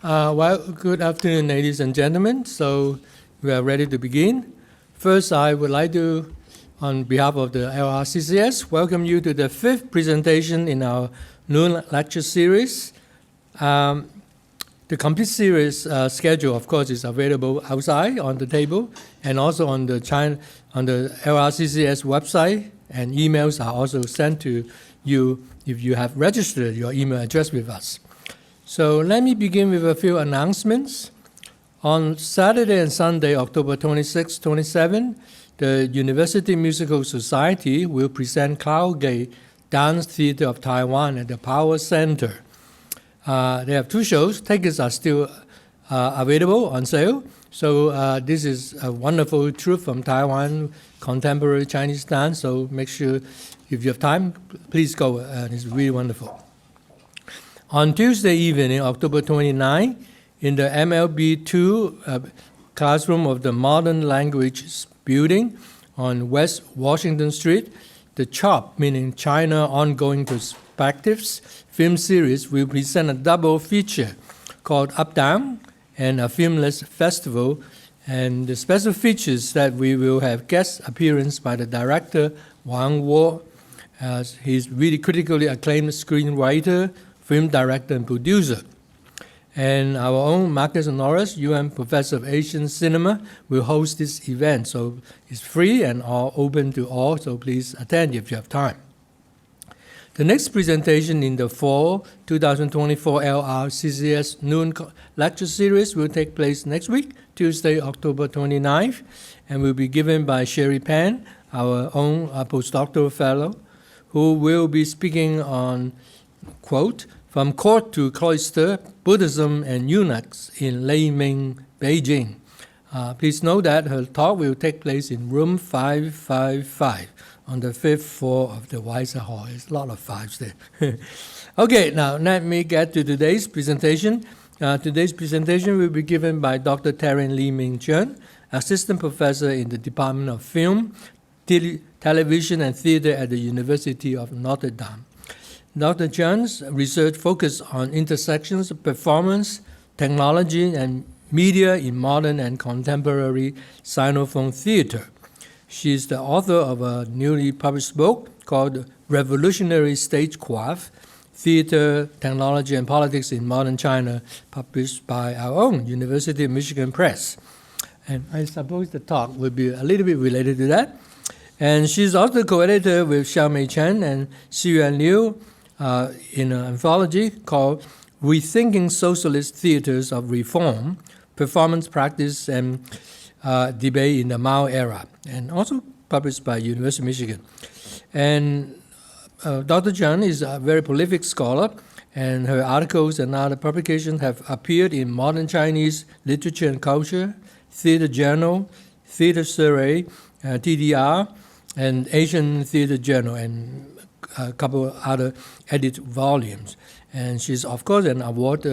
Well, good afternoon, ladies and gentlemen. So we are ready to begin. First, I would like to, on behalf of the LRCCS, welcome you to the 5th presentation in our noon lecture series. The complete series schedule, of course, is available outside on the table and also on the LRCCS website, and emails are also sent to you if you have registered your email address with us. So let me begin with a few announcements. On Saturday and Sunday, October 26, 27, the University Musical Society will present Cloud Gate Dance Theater of Taiwan at the Power Center. They have 2 shows. Tickets are still available on sale. So this is a wonderful troupe from Taiwan, contemporary Chinese dance. So make sure, if you have time, please go. It's really wonderful. On Tuesday evening, October 29, in the MLB2 classroom of the Modern Language Building on West Washington Street, the CHOP, meaning China Ongoing Perspectives film series, will present a double feature called Up Down and a Filmless Festival. And the special features that we will have guest appearance by the director Wang Wo. He's really critically acclaimed screenwriter, film director, and producer. And our own Marcus Norris, UN Professor of Asian Cinema, will host this event. So it's free and all open to all, so please attend if you have time. The next presentation in the fall 2024 LRCCS Noon Lecture Series will take place next week, Tuesday, October 29th, and will be given by Sherry Pan, our own postdoctoral fellow, who will be speaking on, quote, From Court to Cloister, Buddhism and Eunuchs in Leiming, Beijing. Please note that her talk will take place in room 555 on the 5th floor of the Weiser Hall. There's a lot of fives there. Okay, now let me get to today's presentation. Today's presentation will be given by Dr. Tarryn Chun, Assistant Professor in the Department of Film, Television and Theater at the University of Notre. Dr. Chun's research focuses on intersections of performance, technology, and media in modern and contemporary Sinophone theater. She is the author of a newly published book called Revolutionary Stagecraft, Theater, Technology, and Politics in Modern China, published by our own University of Michigan Press. And I suppose the talk will be a little bit related to that. And she's also co-editor with Xiaomei Chen and Xiyuan Liu in an anthology called Rethinking Socialist Theaters of Reform, Performance Practice and Debate in the Mao Era, and also published by University of Michigan. And Dr. Chun is a very prolific scholar, and her articles and other publications have appeared in Modern Chinese Literature and Culture, Theater Journal, Theater Survey, TDR, and Asian Theater Journal, and a couple of other edited volumes. And she's, of course, an award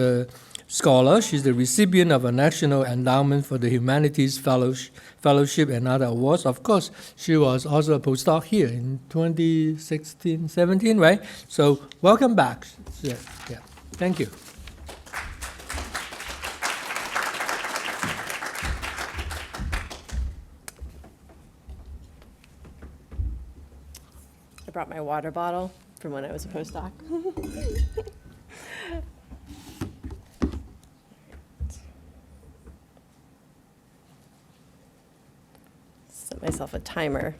scholar. She's the recipient of a National Endowment for the Humanities Fellowship and other awards. Of course, she was also a postdoc here in 2016, 17, right? So welcome back. Yeah. Thank you. I brought my water bottle from when I was a postdoc. Set myself a timer.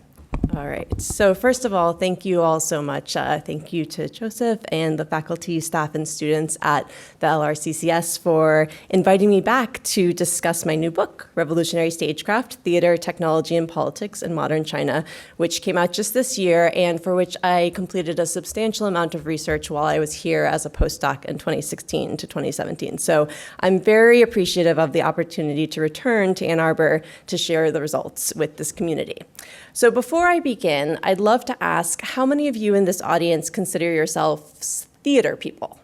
All right. So first of all, thank you all so much. Thank you to Joseph and the faculty, staff, and students at the LRCCS for inviting me back to discuss my new book, Revolutionary Stagecraft, Theater, Technology, and Politics in Modern China, which came out just this year and for which I completed a substantial amount of research while I was here as a postdoc in 2016 to 2017. So I'm very appreciative of the opportunity to return to Ann Arbor to share the results with this community. So before I begin, I'd love to ask how many of you in this audience consider yourselves theater people?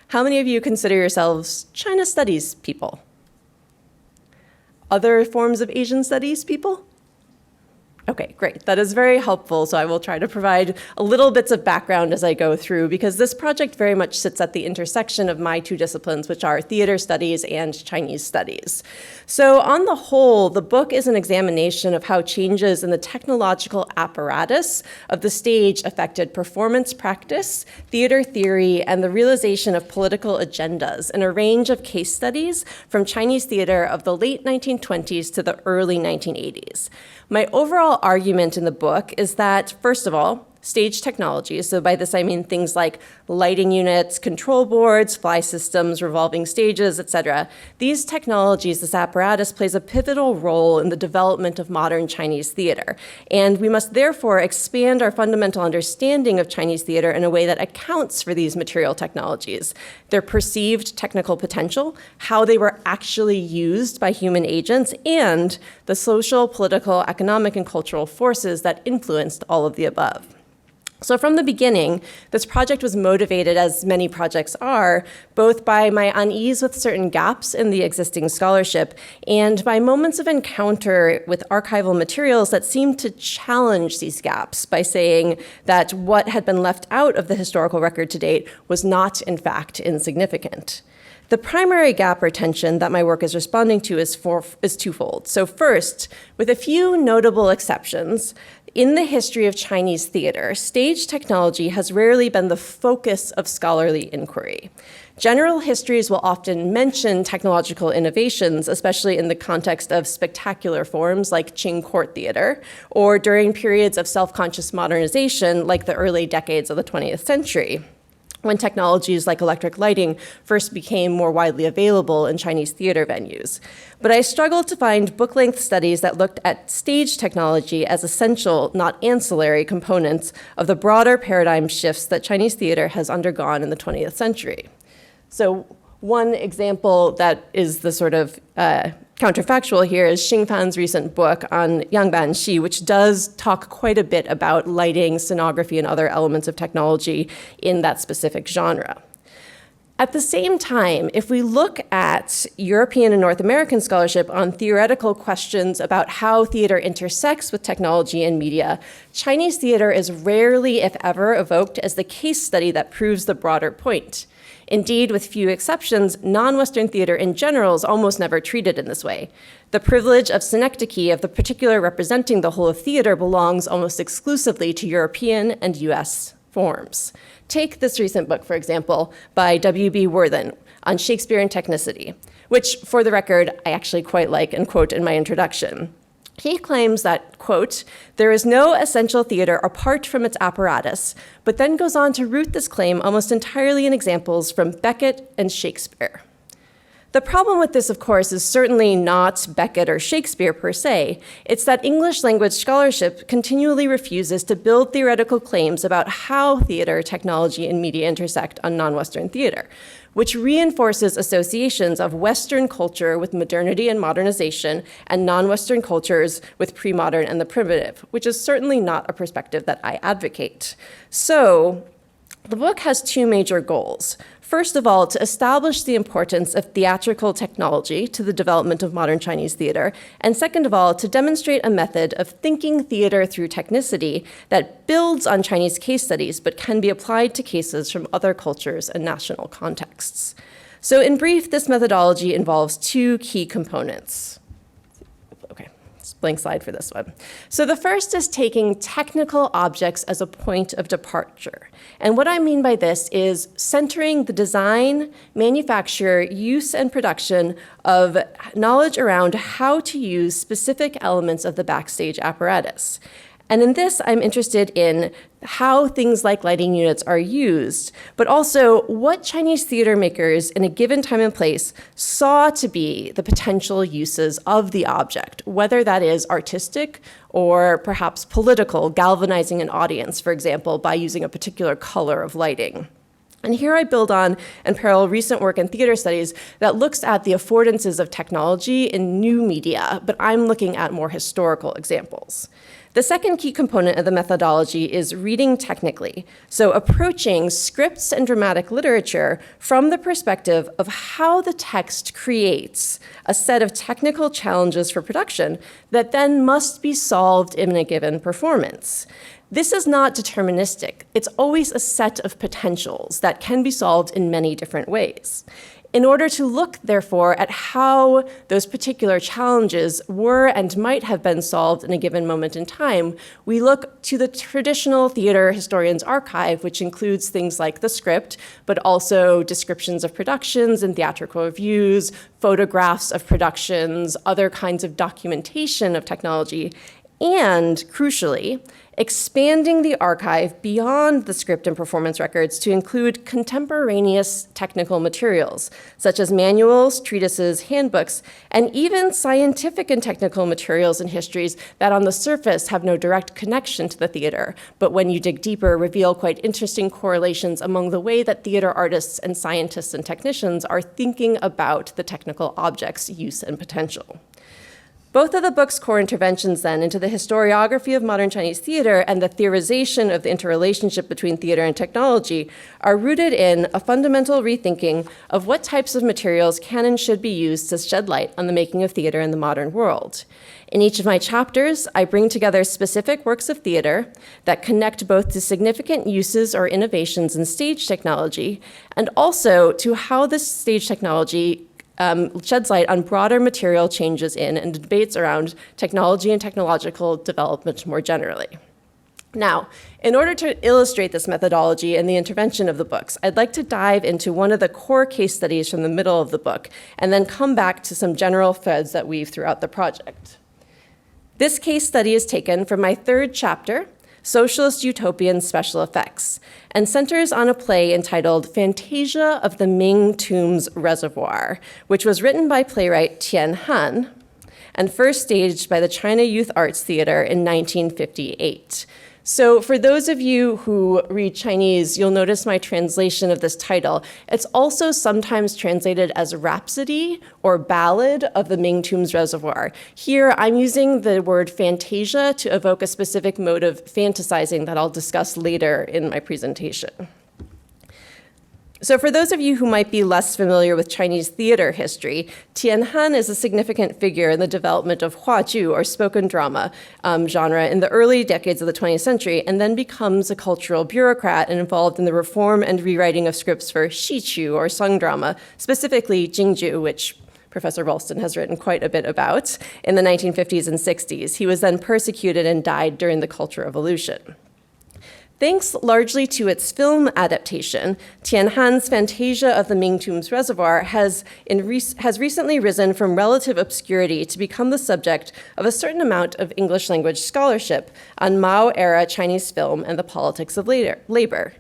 How many of you consider yourselves China studies people? Other forms of Asian studies people? Okay, great. That is very helpful. So I will try to provide a little bits of background as I go through, because this project very much sits at the intersection of my two disciplines, which are theater studies and Chinese studies. So on the whole, the book is an examination of how changes in the technological apparatus of the stage affected performance practice, theater theory, and the realization of political agendas in a range of case studies from Chinese theater of the late 1920s to the early 1980s. My overall argument in the book is that, first of all, stage technology, so by this I mean things like lighting units, control boards, fly systems, revolving stages, etc. These technologies, this apparatus, plays a pivotal role in the development of modern Chinese theater. And we must therefore expand our fundamental understanding of Chinese theater in a way that accounts for these material technologies, their perceived technical potential, how they were actually used by human agents, and the social, political, economic, and cultural forces that influenced all of the above. So from the beginning, this project was motivated, as many projects are, both by my unease with certain gaps in the existing scholarship and by moments of encounter with archival materials that seemed to challenge these gaps by saying that what had been left out of the historical record to date was not, in fact, insignificant. The primary gap or tension that my work is responding to is twofold. So first, with a few notable exceptions, in the history of Chinese theater, stage technology has rarely been the focus of scholarly inquiry. General histories will often mention technological innovations, especially in the context of spectacular forms like Qing court theater, or during periods of self-conscious modernization like the early decades of the 20th century, when technologies like electric lighting first became more widely available in Chinese theater venues. But I struggled to find book-length studies that looked at stage technology as essential, not ancillary, components of the broader paradigm shifts that Chinese theater has undergone in the 20th century. So one example that is the sort of counterfactual here is Xing Fan's recent book on Yangban Shi, which does talk quite a bit about lighting, scenography, and other elements of technology in that specific genre. At the same time, if we look at European and North American scholarship on theoretical questions about how theater intersects with technology and media, Chinese theater is rarely, if ever, evoked as the case study that proves the broader point. Indeed, with few exceptions, non-Western theater in general is almost never treated in this way. The privilege of synecdoche, of the particular representing the whole of theater, belongs almost exclusively to European and US forms. Take this recent book, for example, by W.B. Worthen on Shakespeare and technicity, which, for the record, I actually quite like and quote in my introduction. He claims that, quote, there is no essential theater apart from its apparatus, but then goes on to root this claim almost entirely in examples from Beckett and Shakespeare. The problem with this, of course, is certainly not Beckett or Shakespeare per se. It's that English language scholarship continually refuses to build theoretical claims about how theater, technology, and media intersect on non-Western theater, which reinforces associations of Western culture with modernity and modernization and non-Western cultures with pre-modern and the primitive, which is certainly not a perspective that I advocate. So the book has two major goals. First of all, to establish the importance of theatrical technology to the development of modern Chinese theater, and second of all, to demonstrate a method of thinking theater through technicity that builds on Chinese case studies but can be applied to cases from other cultures and national contexts. So in brief, this methodology involves two key components. Blank slide for this one. So the first is taking technical objects as a point of departure. And what I mean by this is centering the design, manufacture, use, and production of knowledge around how to use specific elements of the backstage apparatus. And in this, I'm interested in how things like lighting units are used, but also what Chinese theater makers in a given time and place saw to be the potential uses of the object, whether that is artistic or perhaps political, galvanizing an audience, for example, by using a particular color of lighting. And here I build on and parallel recent work in theater studies that looks at the affordances of technology in new media, but I'm looking at more historical examples. The second key component of the methodology is reading technically, so approaching scripts and dramatic literature from the perspective of how the text creates a set of technical challenges for production that then must be solved in a given performance. This is not deterministic. It's always a set of potentials that can be solved in many different ways. In order to look, therefore, at how those particular challenges were and might have been solved in a given moment in time, we look to the traditional theater historian's archive, which includes things like the script, but also descriptions of productions and theatrical reviews, photographs of productions, other kinds of documentation of technology, and, crucially, expanding the archive beyond the script and performance records to include contemporaneous technical materials, such as manuals, treatises, handbooks, and even scientific and technical materials and histories that on the surface have no direct connection to the theater, but when you dig deeper, reveal quite interesting correlations among the way that theater artists and scientists and technicians are thinking about the technical object's use and potential. Both of the book's core interventions, then, into the historiography of modern Chinese theater and the theorization of the interrelationship between theater and technology are rooted in a fundamental rethinking of what types of materials can and should be used to shed light on the making of theater in the modern world. In each of my chapters, I bring together specific works of theater that connect both to significant uses or innovations in stage technology and also to how this stage technology sheds light on broader material changes in and debates around technology and technological development more generally. Now, in order to illustrate this methodology and the intervention of the books, I'd like to dive into one of the core case studies from the middle of the book and then come back to some general threads that weave throughout the project. This case study is taken from my third chapter, Socialist Utopian Special Effects, and centers on a play entitled Fantasia of the Ming Tomb's Reservoir, which was written by playwright Tian Han and first staged by the China Youth Arts Theater in 1958. So for those of you who read Chinese, you'll notice my translation of this title. It's also sometimes translated as Rhapsody or Ballad of the Ming Tomb's Reservoir. Here, I'm using the word fantasia to evoke a specific mode of fantasizing that I'll discuss later in my presentation. So for those of you who might be less familiar with Chinese theater history, Tian Han is a significant figure in the development of huaju, or spoken drama genre, in the early decades of the 20th century, and then becomes a cultural bureaucrat and involved in the reform and rewriting of scripts for shichu, or sung drama, specifically jingju, which Professor Ralston has written quite a bit about, in the 1950s and 60s. He was then persecuted and died during the Cultural Revolution. Thanks largely to its film adaptation, Tian Han's Fantasia of the Ming Tomb's Reservoir has recently risen from relative obscurity to become the subject of a certain amount of English language scholarship on Mao-era Chinese film and the politics of labor.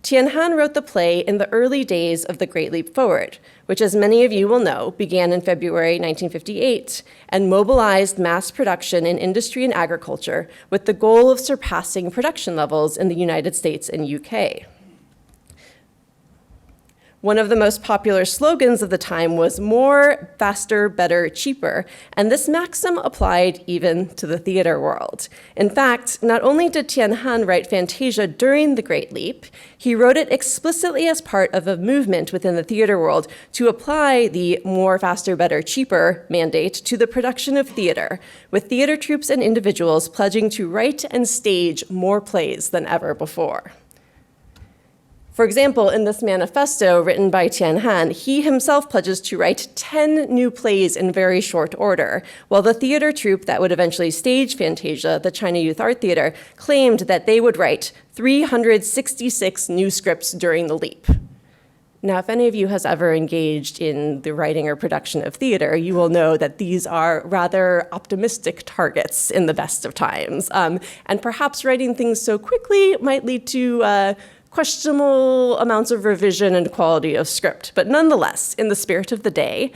Tian Han wrote the play in the early days of the Great Leap Forward, which, as many of you will know, began in February 1958 and mobilized mass production in industry and agriculture with the goal of surpassing production levels in the United States and UK. One of the most popular slogans of the time was more, faster, better, cheaper, and this maxim applied even to the theater world. In fact, not only did Tian Han write Fantasia during the Great Leap, he wrote it explicitly as part of a movement within the theater world to apply the more, faster, better, cheaper mandate to the production of theater, with theater troupes and individuals pledging to write and stage more plays than ever before. For example, in this manifesto written by Tian Han, he himself pledges to write 10 new plays in very short order, while the theater troupe that would eventually stage Fantasia, the China Youth Art Theater, claimed that they would write 366 new scripts during the leap. Now, if any of you has ever engaged in the writing or production of theater, you will know that these are rather optimistic targets in the best of times. And perhaps writing things so quickly might lead to questionable amounts of revision and quality of script. But nonetheless, in the spirit of the day,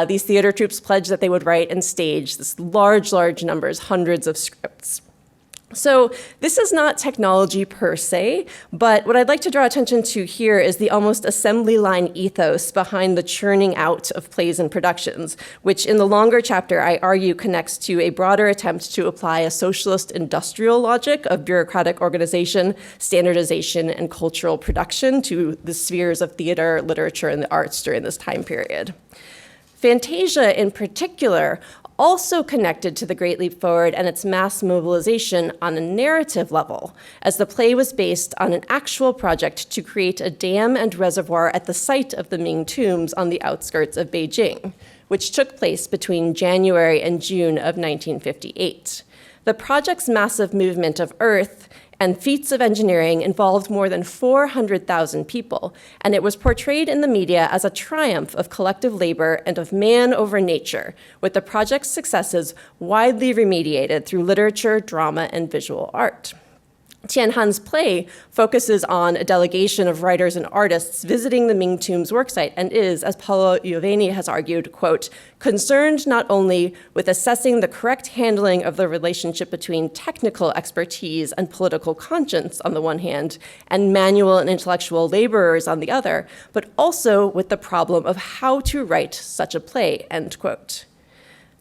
these theater troupes pledged that they would write and stage this large numbers, hundreds of scripts. So this is not technology per se, but what I'd like to draw attention to here is the almost assembly line ethos behind the churning out of plays and productions, which in the longer chapter I argue connects to a broader attempt to apply a socialist industrial logic of bureaucratic organization, standardization, and cultural production to the spheres of theater, literature, and the arts during this time period. Fantasia, in particular, also connected to the Great Leap Forward and its mass mobilization on a narrative level, as the play was based on an actual project to create a dam and reservoir at the site of the Ming tombs on the outskirts of Beijing, which took place between January and June of 1958. The project's massive movement of earth and feats of engineering involved more than 400,000 people, and it was portrayed in the media as a triumph of collective labor and of man over nature, with the project's successes widely remediated through literature, drama, and visual art. Tian Han's play focuses on a delegation of writers and artists visiting the Ming Tomb's worksite and is, as Paolo Ioveni has argued, quote, concerned not only with assessing the correct handling of the relationship between technical expertise and political conscience on the one hand, and manual and intellectual laborers on the other, but also with the problem of how to write such a play, end quote.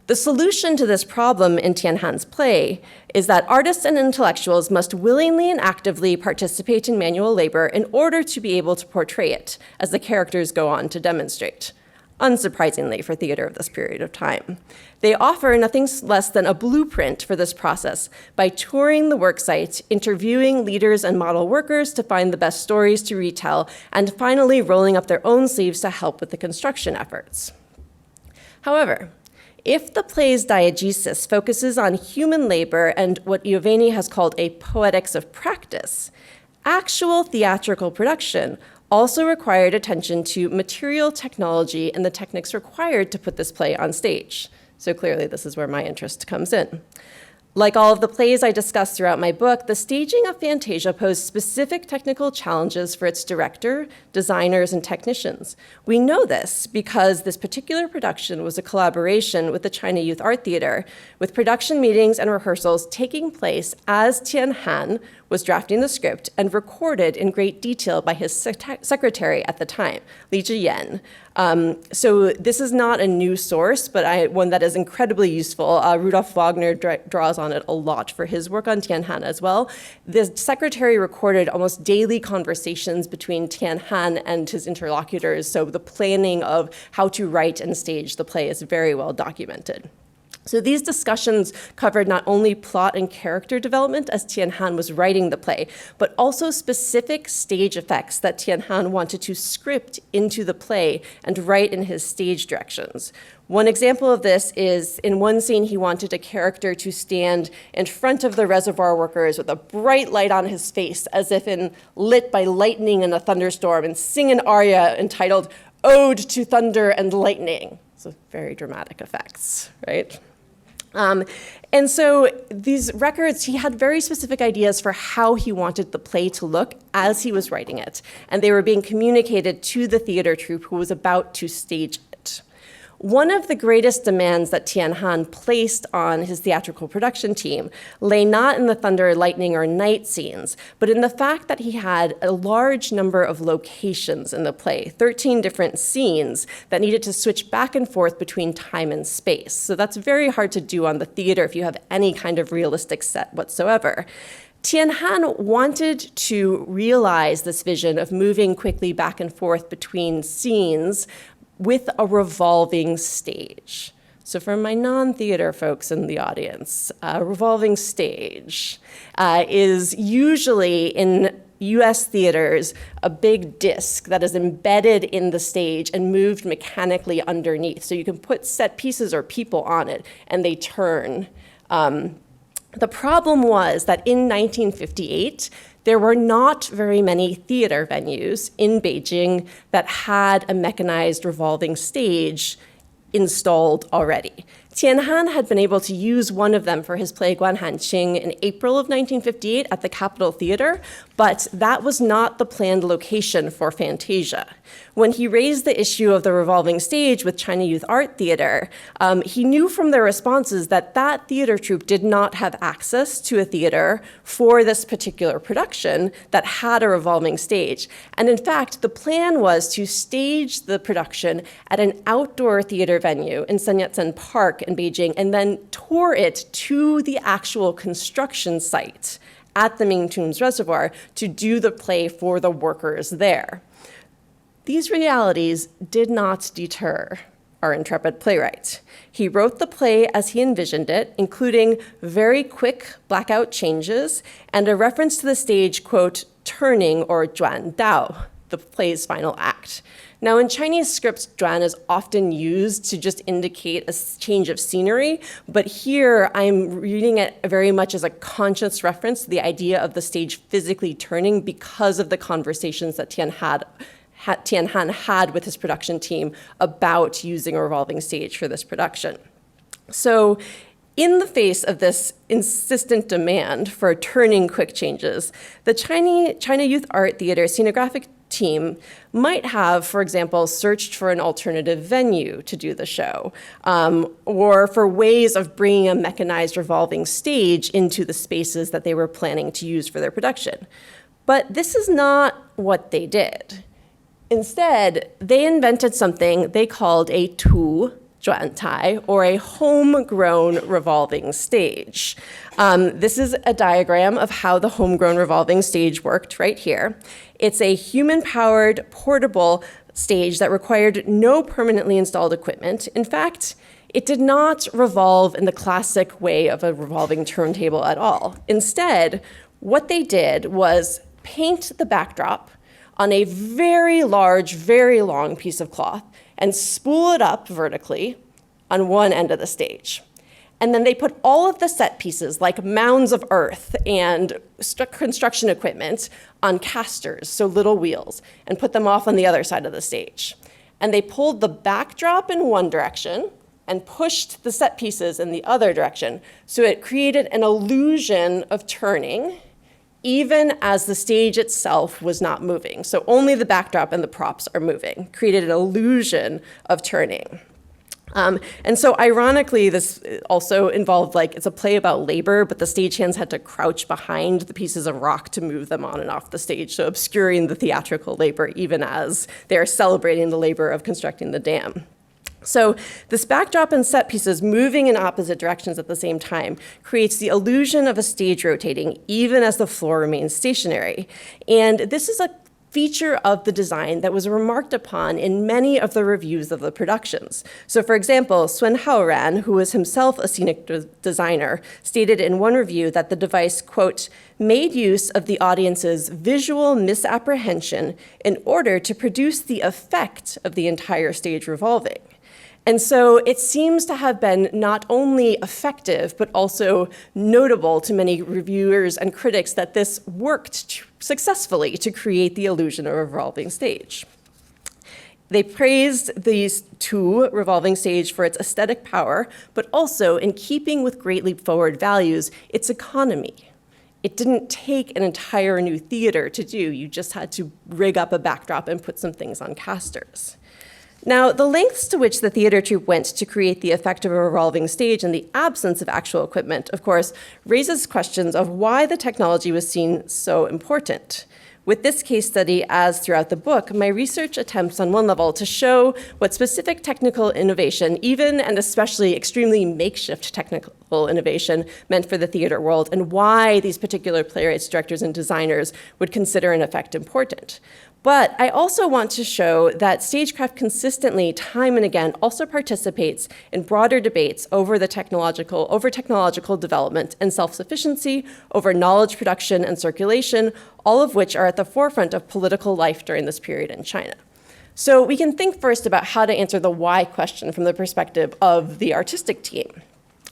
The solution to this problem in Tian Han's play is that artists and intellectuals must willingly and actively participate in manual labor in order to be able to portray it, as the characters go on to demonstrate, unsurprisingly for theater of this period of time. They offer nothing less than a blueprint for this process by touring the worksite, interviewing leaders and model workers to find the best stories to retell, and finally rolling up their own sleeves to help with the construction efforts. However, if the play's diegesis focuses on human labor and what Ioveni has called a poetics of practice, actual theatrical production also required attention to material technology and the techniques required to put this play on stage. So clearly this is where my interest comes in. Like all of the plays I discussed throughout my book, the staging of Fantasia posed specific technical challenges for its director, designers, and technicians. We know this because this particular production was a collaboration with the China Youth Art Theater, with production meetings and rehearsals taking place as Tian Han was drafting the script and recorded in great detail by his secretary at the time, Li Zhiyan. So this is not a new source, but one that is incredibly useful. Rudolf Wagner draws on it a lot for his work on Tian Han as well. The secretary recorded almost daily conversations between Tian Han and his interlocutors, so the planning of how to write and stage the play is very well documented. So these discussions covered not only plot and character development as Tian Han was writing the play, but also specific stage effects that Tian Han wanted to script into the play and write in his stage directions. One example of this is in one scene he wanted a character to stand in front of the reservoir workers with a bright light on his face as if lit by lightning in a thunderstorm and sing an aria entitled Ode to Thunder and Lightning. So very dramatic effects, right? And so these records, he had very specific ideas for how he wanted the play to look as he was writing it, and they were being communicated to the theater troupe who was about to stage it. One of the greatest demands that Tian Han placed on his theatrical production team lay not in the thunder, lightning, or night scenes, but in the fact that he had a large number of locations in the play, 13 different scenes that needed to switch back and forth between time and space. So that's very hard to do on the theater if you have any kind of realistic set whatsoever. Tian Han wanted to realize this vision of moving quickly back and forth between scenes with a revolving stage. So for my non-theater folks in the audience, a revolving stage is usually in US theaters a big disc that is embedded in the stage and moved mechanically underneath. So you can put set pieces or people on it and they turn. The problem was that in 1958, there were not very many theater venues in Beijing that had a mechanized revolving stage installed already. Tianhan had been able to use one of them for his play Guanhanqing in April of 1958 at the Capitol Theater, but that was not the planned location for Fantasia. When he raised the issue of the revolving stage with China Youth Art Theater, he knew from their responses that that theater troupe did not have access to a theater for this particular production that had a revolving stage. And in fact, the plan was to stage the production at an outdoor theater venue in Sun Yat-sen Park in Beijing and then tour it to the actual construction site at the Mingtombs Reservoir to do the play for the workers there. These realities did not deter our intrepid playwright. He wrote the play as he envisioned it, including very quick blackout changes and a reference to the stage, quote, turning or zhuan dao, the play's final act. Now, in Chinese scripts, zhuan is often used to just indicate a change of scenery, but here I'm reading it very much as a conscious reference to the idea of the stage physically turning because of the conversations that Tianhan had with his production team about using a revolving stage for this production. So in the face of this insistent demand for turning quick changes, the China Youth Art Theater scenographic team might have, for example, searched for an alternative venue to do the show, or for ways of bringing a mechanized revolving stage into the spaces that they were planning to use for their production. But this is not what they did. Instead, they invented something they called a tu zhuantai, or a homegrown revolving stage. This is a diagram of how the homegrown revolving stage worked right here. It's a human-powered, portable stage that required no permanently installed equipment. In fact, it did not revolve in the classic way of a revolving turntable at all. Instead, what they did was paint the backdrop on a very large, very long piece of cloth and spool it up vertically on one end of the stage. And then they put all of the set pieces, like mounds of earth and construction equipment, on casters, so little wheels, and put them off on the other side of the stage. And they pulled the backdrop in one direction and pushed the set pieces in the other direction. So it created an illusion of turning, even as the stage itself was not moving. So only the backdrop and the props are moving, created an illusion of turning. And so ironically, this also involved, it's a play about labor, but the stagehands had to crouch behind the pieces of rock to move them on and off the stage, so obscuring the theatrical labor even as they're celebrating the labor of constructing the dam. So this backdrop and set pieces moving in opposite directions at the same time creates the illusion of a stage rotating even as the floor remains stationary. And this is a feature of the design that was remarked upon in many of the reviews of the productions. So for example, Sun Haoran, who was himself a scenic designer, stated in one review that the device, quote, made use of the audience's visual misapprehension in order to produce the effect of the entire stage revolving. And so it seems to have been not only effective, but also notable to many reviewers and critics that this worked successfully to create the illusion of a revolving stage. They praised these two revolving stage for its aesthetic power, but also, in keeping with Great Leap Forward values, its economy. It didn't take an entire new theater to do. You just had to rig up a backdrop and put some things on casters. Now, the lengths to which the theater troupe went to create the effect of a revolving stage in the absence of actual equipment, of course, raises questions of why the technology was seen so important. With this case study, as throughout the book, my research attempts on one level to show what specific technical innovation, even and especially extremely makeshift technical innovation, meant for the theater world, and why these particular playwrights, directors, and designers would consider an effect important. But I also want to show that Stagecraft consistently, time and again, also participates in broader debates over technological development and self-sufficiency, over knowledge production and circulation, all of which are at the forefront of political life during this period in China. So we can think first about how to answer the why question from the perspective of the artistic team.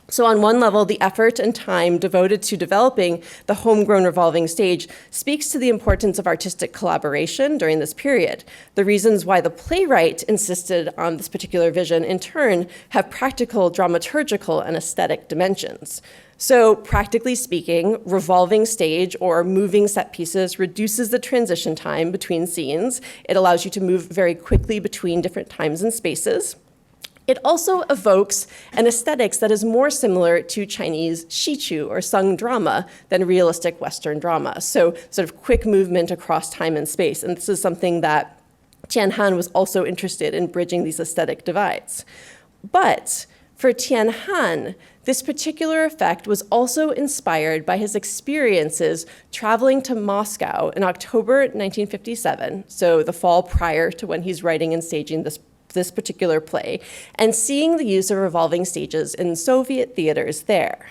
So on one level, the effort and time devoted to developing the homegrown revolving stage speaks to the importance of artistic collaboration during this period. The reasons why the playwright insisted on this particular vision, in turn, have practical, dramaturgical, and aesthetic dimensions. So practically speaking, revolving stage or moving set pieces reduces the transition time between scenes. It allows you to move very quickly between different times and spaces. It also evokes an aesthetics that is more similar to Chinese shichu or sung drama than realistic Western drama. So sort of quick movement across time and space. And this is something that Tianhan was also interested in bridging these aesthetic divides. But for Tianhan, this particular effect was also inspired by his experiences traveling to Moscow in October 1957, so the fall prior to when he's writing and staging this particular play, and seeing the use of revolving stages in Soviet theaters there.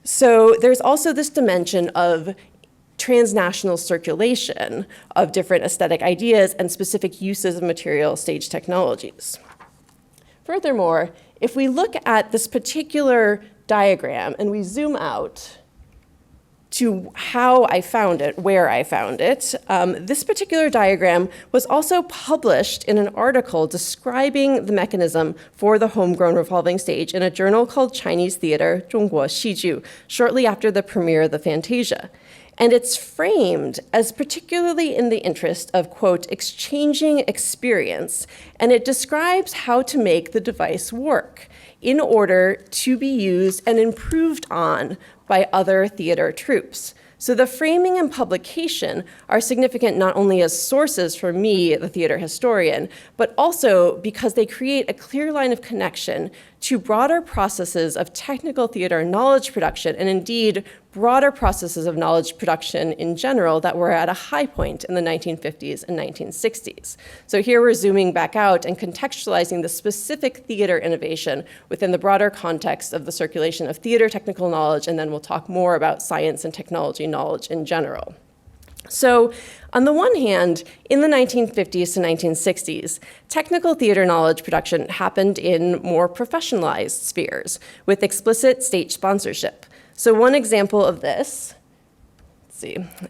So there's also this dimension of transnational circulation of different aesthetic ideas and specific uses of material stage technologies. Furthermore, if we look at this particular diagram and we zoom out to how I found it, where I found it, this particular diagram was also published in an article describing the mechanism for the homegrown revolving stage in a journal called Chinese Theater, 中国戏剧, shortly after the premiere of the Fantasia. And it's framed as particularly in the interest of, quote, exchanging experience, and it describes how to make the device work in order to be used and improved on by other theater troupes. So the framing and publication are significant not only as sources for me, the theater historian, but also because they create a clear line of connection to broader processes of technical theater knowledge production, and indeed broader processes of knowledge production in general that were at a high point in the 1950s and 1960s. So here we're zooming back out and contextualizing the specific theater innovation within the broader context of the circulation of theater technical knowledge, and then we'll talk more about science and technology knowledge in general. So on the one hand, in the 1950s to 1960s, technical theater knowledge production happened in more professionalized spheres with explicit state sponsorship. So one example of this,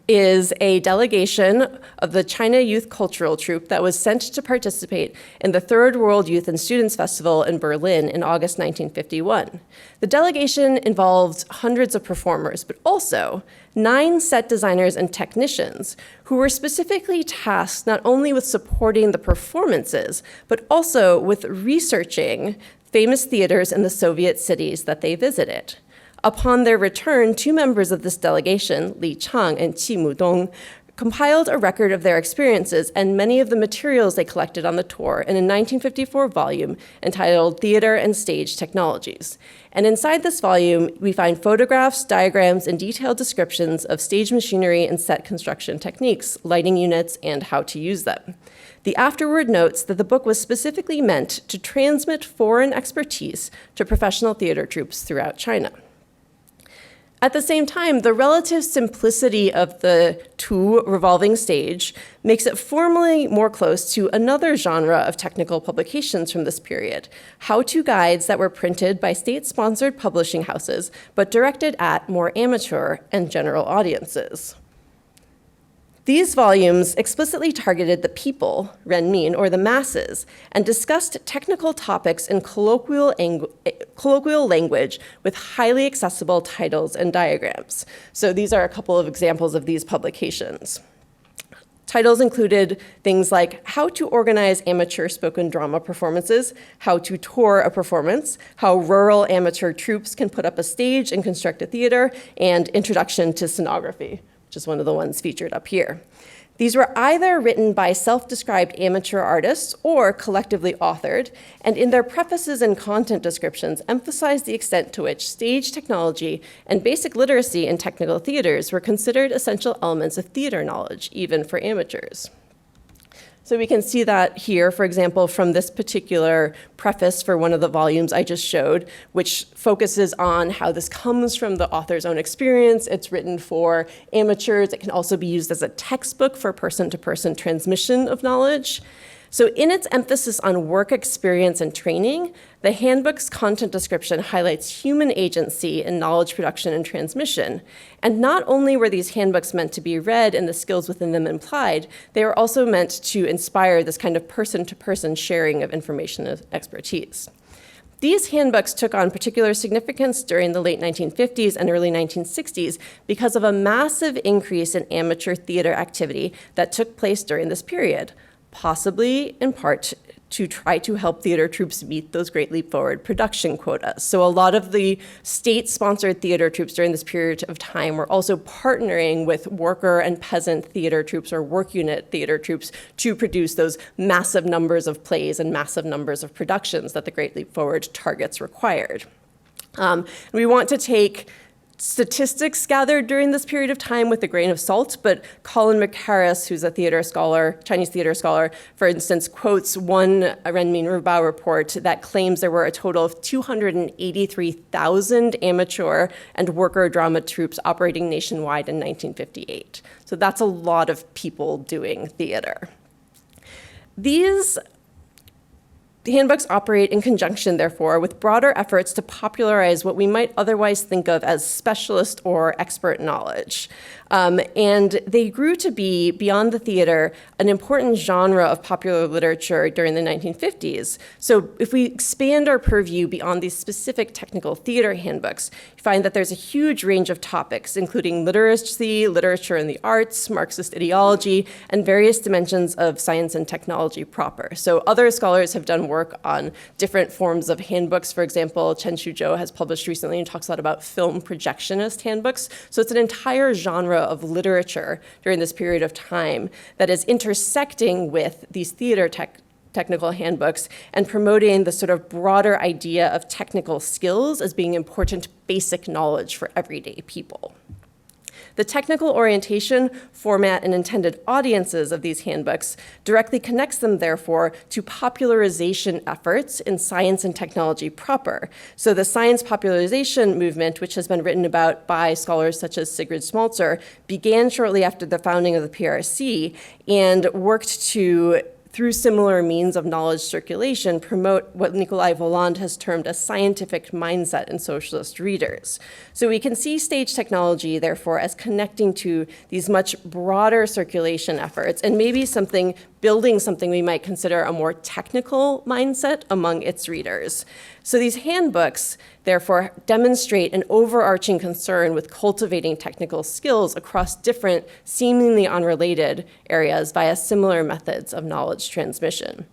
is a delegation of the China Youth Cultural Troupe that was sent to participate in the Third World Youth and Students Festival in Berlin in August 1951. The delegation involved hundreds of performers, but also 9 set designers and technicians who were specifically tasked not only with supporting the performances, but also with researching famous theaters in the Soviet cities that they visited. Upon their return, 2 members of this delegation, Li Chang and Qi Mudong, compiled a record of their experiences and many of the materials they collected on the tour in a 1954 volume entitled Theater and Stage Technologies. And inside this volume, we find photographs, diagrams, and detailed descriptions of stage machinery and set construction techniques, lighting units, and how to use them. The afterword notes that the book was specifically meant to transmit foreign expertise to professional theater troupes throughout China. At the same time, the relative simplicity of the Tu revolving stage makes it formally more close to another genre of technical publications from this period, how-to guides that were printed by state-sponsored publishing houses, but directed at more amateur and general audiences. These volumes explicitly targeted the people, renmin, or the masses, and discussed technical topics in colloquial language with highly accessible titles and diagrams. So these are a couple of examples of these publications. Titles included things like how to organize amateur spoken drama performances, how to tour a performance, how rural amateur troupes can put up a stage and construct a theater, and Introduction to Scenography, which is one of the ones featured up here. These were either written by self-described amateur artists or collectively authored, and in their prefaces and content descriptions emphasized the extent to which stage technology and basic literacy in technical theaters were considered essential elements of theater knowledge, even for amateurs. So we can see that here, for example, from this particular preface for one of the volumes I just showed, which focuses on how this comes from the author's own experience. It's written for amateurs. It can also be used as a textbook for person-to-person transmission of knowledge. So in its emphasis on work experience and training, the handbook's content description highlights human agency in knowledge production and transmission. And not only were these handbooks meant to be read and the skills within them implied, they were also meant to inspire this kind of person-to-person sharing of information and expertise. These handbooks took on particular significance during the late 1950s and early 1960s because of a massive increase in amateur theater activity that took place during this period, possibly in part to try to help theater troupes meet those Great Leap Forward production quotas. So a lot of the state-sponsored theater troupes during this period of time were also partnering with worker and peasant theater troupes or work unit theater troupes to produce those massive numbers of plays and massive numbers of productions that the Great Leap Forward targets required. We want to take statistics gathered during this period of time with a grain of salt, but Colin McHarris, who's a theater scholar, Chinese theater scholar, for instance, quotes one Renmin Rubao report that claims there were a total of 283,000 amateur and worker drama troupes operating nationwide in 1958. So that's a lot of people doing theater. These handbooks operate in conjunction, therefore, with broader efforts to popularize what we might otherwise think of as specialist or expert knowledge. And they grew to be, beyond the theater, an important genre of popular literature during the 1950s. So if we expand our purview beyond these specific technical theater handbooks, you find that there's a huge range of topics, including literacy, literature and the arts, Marxist ideology, and various dimensions of science and technology proper. So other scholars have done work on different forms of handbooks. For example, Chen Shuzhou has published recently and talks a lot about film projectionist handbooks. So it's an entire genre of literature during this period of time that is intersecting with these theater technical handbooks and promoting the sort of broader idea of technical skills as being important basic knowledge for everyday people. The technical orientation, format, and intended audiences of these handbooks directly connects them, therefore, to popularization efforts in science and technology proper. So the science popularization movement, which has been written about by scholars such as Sigrid Schmalzer, began shortly after the founding of the PRC and worked to, through similar means of knowledge circulation, promote what Nikolai Volland has termed a scientific mindset in socialist readers. So we can see stage technology, therefore, as connecting to these much broader circulation efforts and maybe building something we might consider a more technical mindset among its readers. So these handbooks, therefore, demonstrate an overarching concern with cultivating technical skills across different, seemingly unrelated areas via similar methods of knowledge transmission.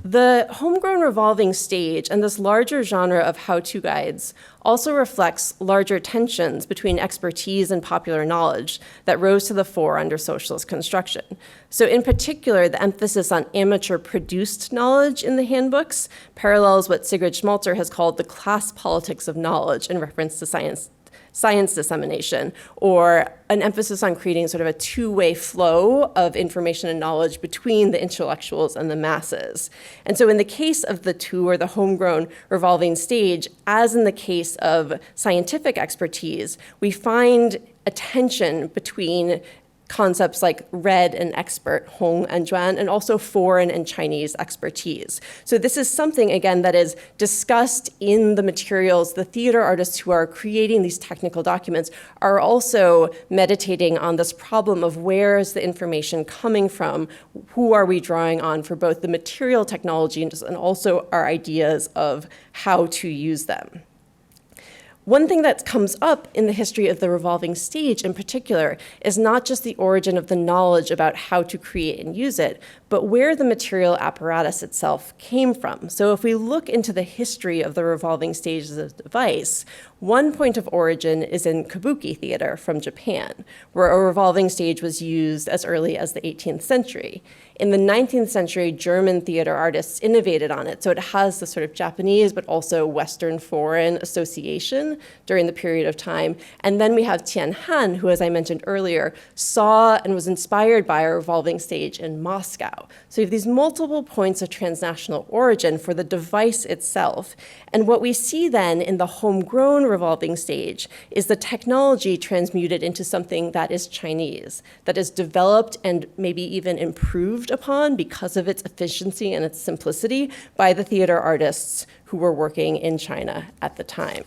The homegrown revolving stage and this larger genre of how-to guides also reflects larger tensions between expertise and popular knowledge that rose to the fore under socialist construction. So in particular, the emphasis on amateur-produced knowledge in the handbooks parallels what Sigrid Schmalzer has called the class politics of knowledge in reference to science dissemination, or an emphasis on creating sort of a two-way flow of information and knowledge between the intellectuals and the masses. And so in the case of the two, or the homegrown revolving stage, as in the case of scientific expertise, we find a tension between concepts like red and expert, Hong and Juan, and also foreign and Chinese expertise. So this is something, again, that is discussed in the materials. The theater artists who are creating these technical documents are also meditating on this problem of where is the information coming from, who are we drawing on for both the material technology and also our ideas of how to use them. One thing that comes up in the history of the revolving stage in particular is not just the origin of the knowledge about how to create and use it, but where the material apparatus itself came from. So if we look into the history of the revolving stage as a device, one point of origin is in kabuki theater from Japan, where a revolving stage was used as early as the 18th century. In the 19th century, German theater artists innovated on it, so it has the sort of Japanese but also Western foreign association during the period of time. And then we have Tian Han, who, as I mentioned earlier, saw and was inspired by a revolving stage in Moscow. Dao. So you have these multiple points of transnational origin for the device itself. And what we see then in the homegrown revolving stage is the technology transmuted into something that is Chinese, that is developed and maybe even improved upon because of its efficiency and its simplicity by the theater artists who were working in China at the time.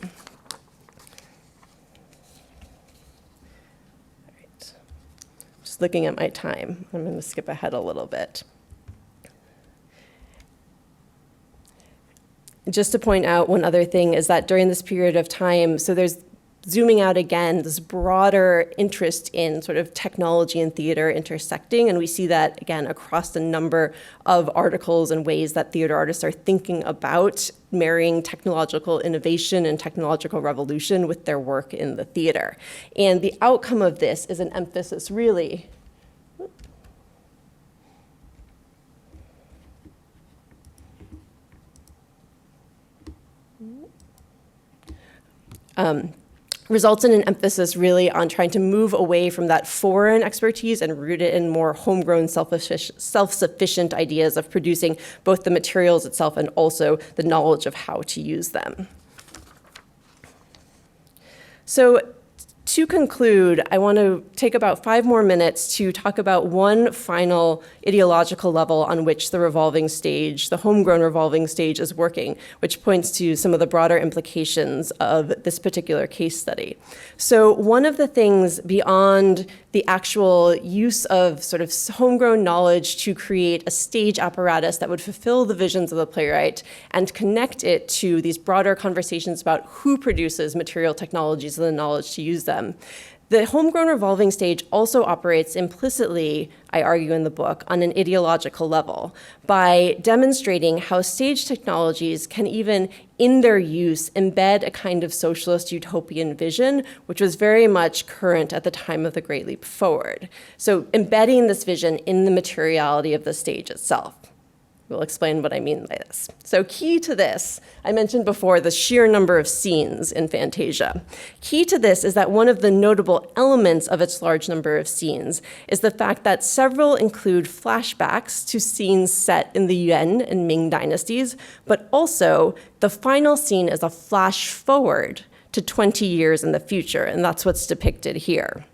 All right. Just looking at my time, I'm going to skip ahead a little bit. Just to point out one other thing is that during this period of time, so there's zooming out again, this broader interest in sort of technology and theater intersecting, and we see that again across a number of articles and ways that theater artists are thinking about marrying technological innovation and technological revolution with their work in the theater. And the outcome of this is an emphasis really results in an emphasis really on trying to move away from that foreign expertise and root it in more homegrown, self-sufficient ideas of producing both the materials itself and also the knowledge of how to use them. So to conclude, I want to take about 5 more minutes to talk about one final ideological level on which the revolving stage, the homegrown revolving stage, is working, which points to some of the broader implications of this particular case study. So one of the things beyond the actual use of sort of homegrown knowledge to create a stage apparatus that would fulfill the visions of the playwright and connect it to these broader conversations about who produces material technologies and the knowledge to use them. The homegrown revolving stage also operates implicitly, I argue in the book, on an ideological level by demonstrating how stage technologies can even, in their use, embed a kind of socialist utopian vision, which was very much current at the time of the Great Leap Forward. So embedding this vision in the materiality of the stage itself. We'll explain what I mean by this. So key to this, I mentioned before the sheer number of scenes in Fantasia. Key to this is that one of the notable elements of its large number of scenes is the fact that several include flashbacks to scenes set in the Yuan and Ming dynasties, but also the final scene is a flash forward to 20 years in the future, and that's what's depicted here.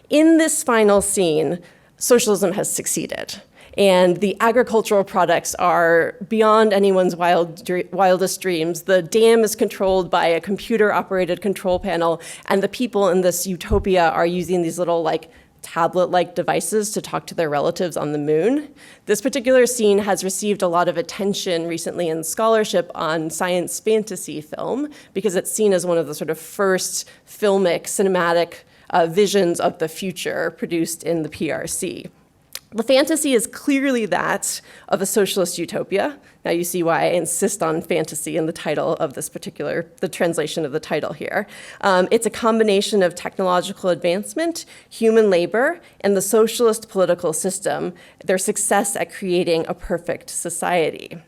In this final scene, socialism has succeeded. And the agricultural products are beyond anyone's wildest dreams. The dam is controlled by a computer-operated control panel, and the people in this utopia are using these little tablet-like devices to talk to their relatives on the moon. This particular scene has received a lot of attention recently in scholarship on science fantasy film because it's seen as one of the sort of first filmic, cinematic visions of the future produced in the PRC. The fantasy is clearly that of a socialist utopia. Now you see why I insist on fantasy in the title of this the translation of the title here. It's a combination of technological advancement, human labor, and the socialist political system, their success at creating a perfect society.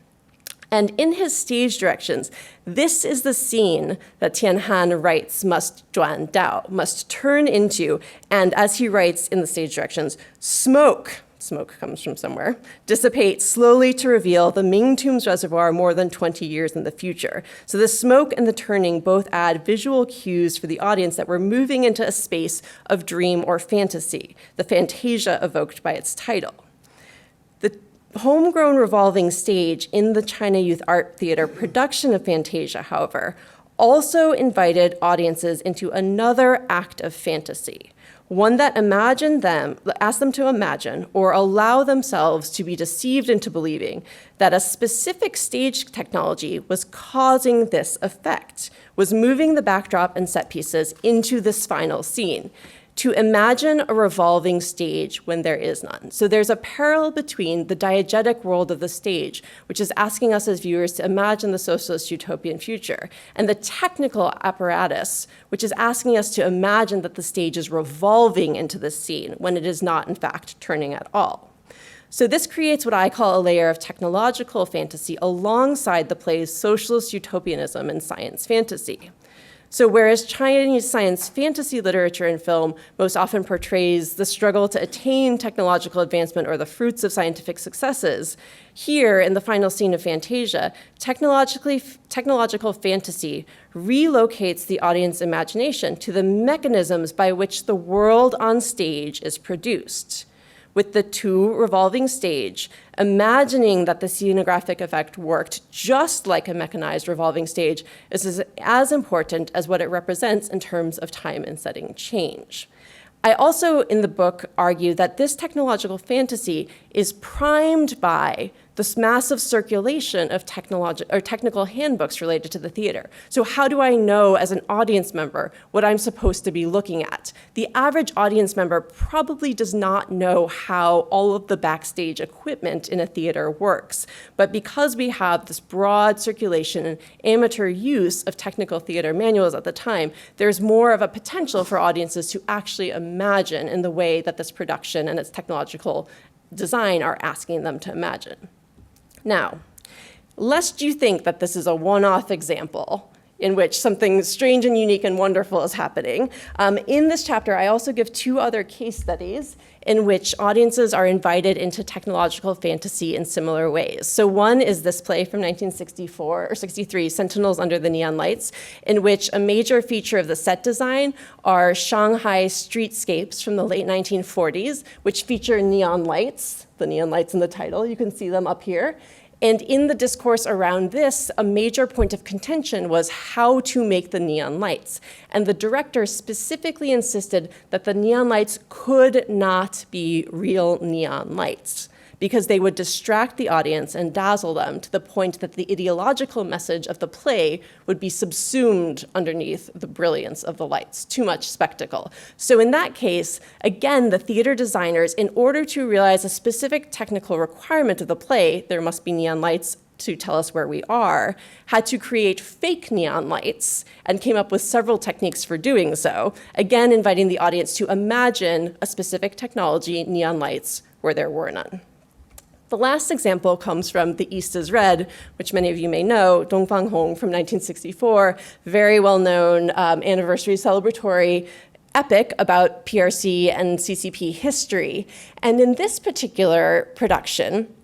And in his stage directions, this is the scene that Tianhan writes must zhuan dao, must turn into, and as he writes in the stage directions, smoke comes from somewhere, dissipate slowly to reveal the Ming Tombs Reservoir more than 20 years in the future. So the smoke and the turning both add visual cues for the audience that we're moving into a space of dream or fantasy, the fantasia evoked by its title. The homegrown revolving stage in the China Youth Art Theater production of Fantasia, however, also invited audiences into another act of fantasy, one that asked them to imagine or allow themselves to be deceived into believing that a specific stage technology was causing this effect, was moving the backdrop and set pieces into this final scene, to imagine a revolving stage when there is none. So there's a parallel between the diegetic world of the stage, which is asking us as viewers to imagine the socialist utopian future, and the technical apparatus, which is asking us to imagine that the stage is revolving into this scene when it is not, in fact, turning at all. So this creates what I call a layer of technological fantasy alongside the play's socialist utopianism and science fantasy. So whereas Chinese science fantasy literature and film most often portrays the struggle to attain technological advancement or the fruits of scientific successes, here in the final scene of Fantasia, technological fantasy relocates the audience imagination to the mechanisms by which the world on stage is produced. With the two revolving stage, imagining that the scenographic effect worked just like a mechanized revolving stage is as important as what it represents in terms of time and setting change. I also, in the book, argue that this technological fantasy is primed by this massive circulation of technical handbooks related to the theater. So how do I know as an audience member what I'm supposed to be looking at? The average audience member probably does not know how all of the backstage equipment in a theater works. But because we have this broad circulation and amateur use of technical theater manuals at the time, there's more of a potential for audiences to actually imagine in the way that this production and its technological design are asking them to imagine. Now, lest you think that this is a one-off example in which something strange and unique and wonderful is happening, in this chapter, I also give two other case studies in which audiences are invited into technological fantasy in similar ways. So one is this play from 1964 or 63, Sentinels Under the Neon Lights, in which a major feature of the set design are Shanghai streetscapes from the late 1940s, which feature neon lights, the neon lights in the title, you can see them up here. And in the discourse around this, a major point of contention was how to make the neon lights. And the director specifically insisted that the neon lights could not be real neon lights, because they would distract the audience and dazzle them to the point that the ideological message of the play would be subsumed underneath the brilliance of the lights. Too much spectacle. So in that case, again, the theater designers, in order to realize a specific technical requirement of the play, there must be neon lights to tell us where we are, had to create fake neon lights and came up with several techniques for doing so, again, inviting the audience to imagine a specific technology, neon lights, where there were none. The last example comes from The East is Red, which many of you may know, Dongfang Hong from 1964, very well-known anniversary celebratory epic about PRC and CCP history. And in this particular production,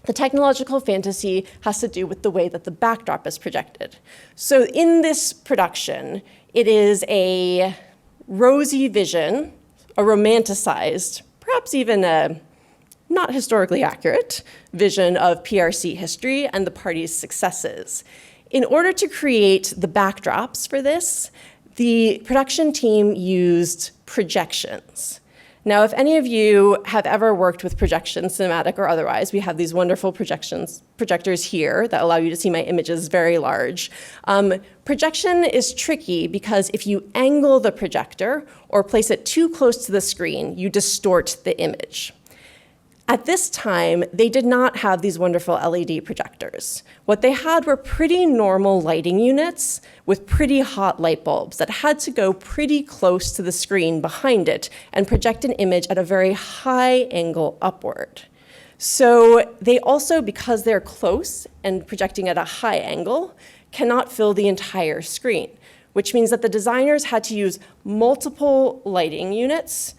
the technological fantasy has to do with the way that the backdrop is projected. So in this production, it is a rosy vision, a romanticized, perhaps even a not historically accurate vision of PRC history and the party's successes. In order to create the backdrops for this, the production team used projections. Now, if any of you have ever worked with projections, cinematic or otherwise, we have these wonderful projectors here that allow you to see my images very large. Projection is tricky because if you angle the projector or place it too close to the screen, you distort the image. At this time, they did not have these wonderful LED projectors. What they had were pretty normal lighting units with pretty hot light bulbs that had to go pretty close to the screen behind it and project an image at a very high angle upward. So they also, because they're close and projecting at a high angle, cannot fill the entire screen, which means that the designers had to use multiple lighting units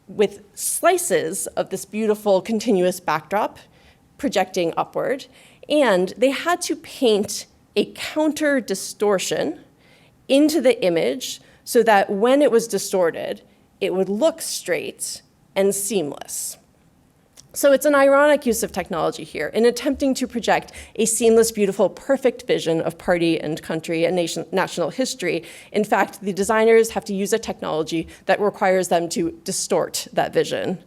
with slices of this beautiful continuous backdrop projecting upward, and they had to paint a counter distortion into the image so that when it was distorted, it would look straight and seamless. So it's an ironic use of technology here in attempting to project a seamless, beautiful, perfect vision of party and country and national history. In fact, the designers have to use a technology that requires them to distort that vision.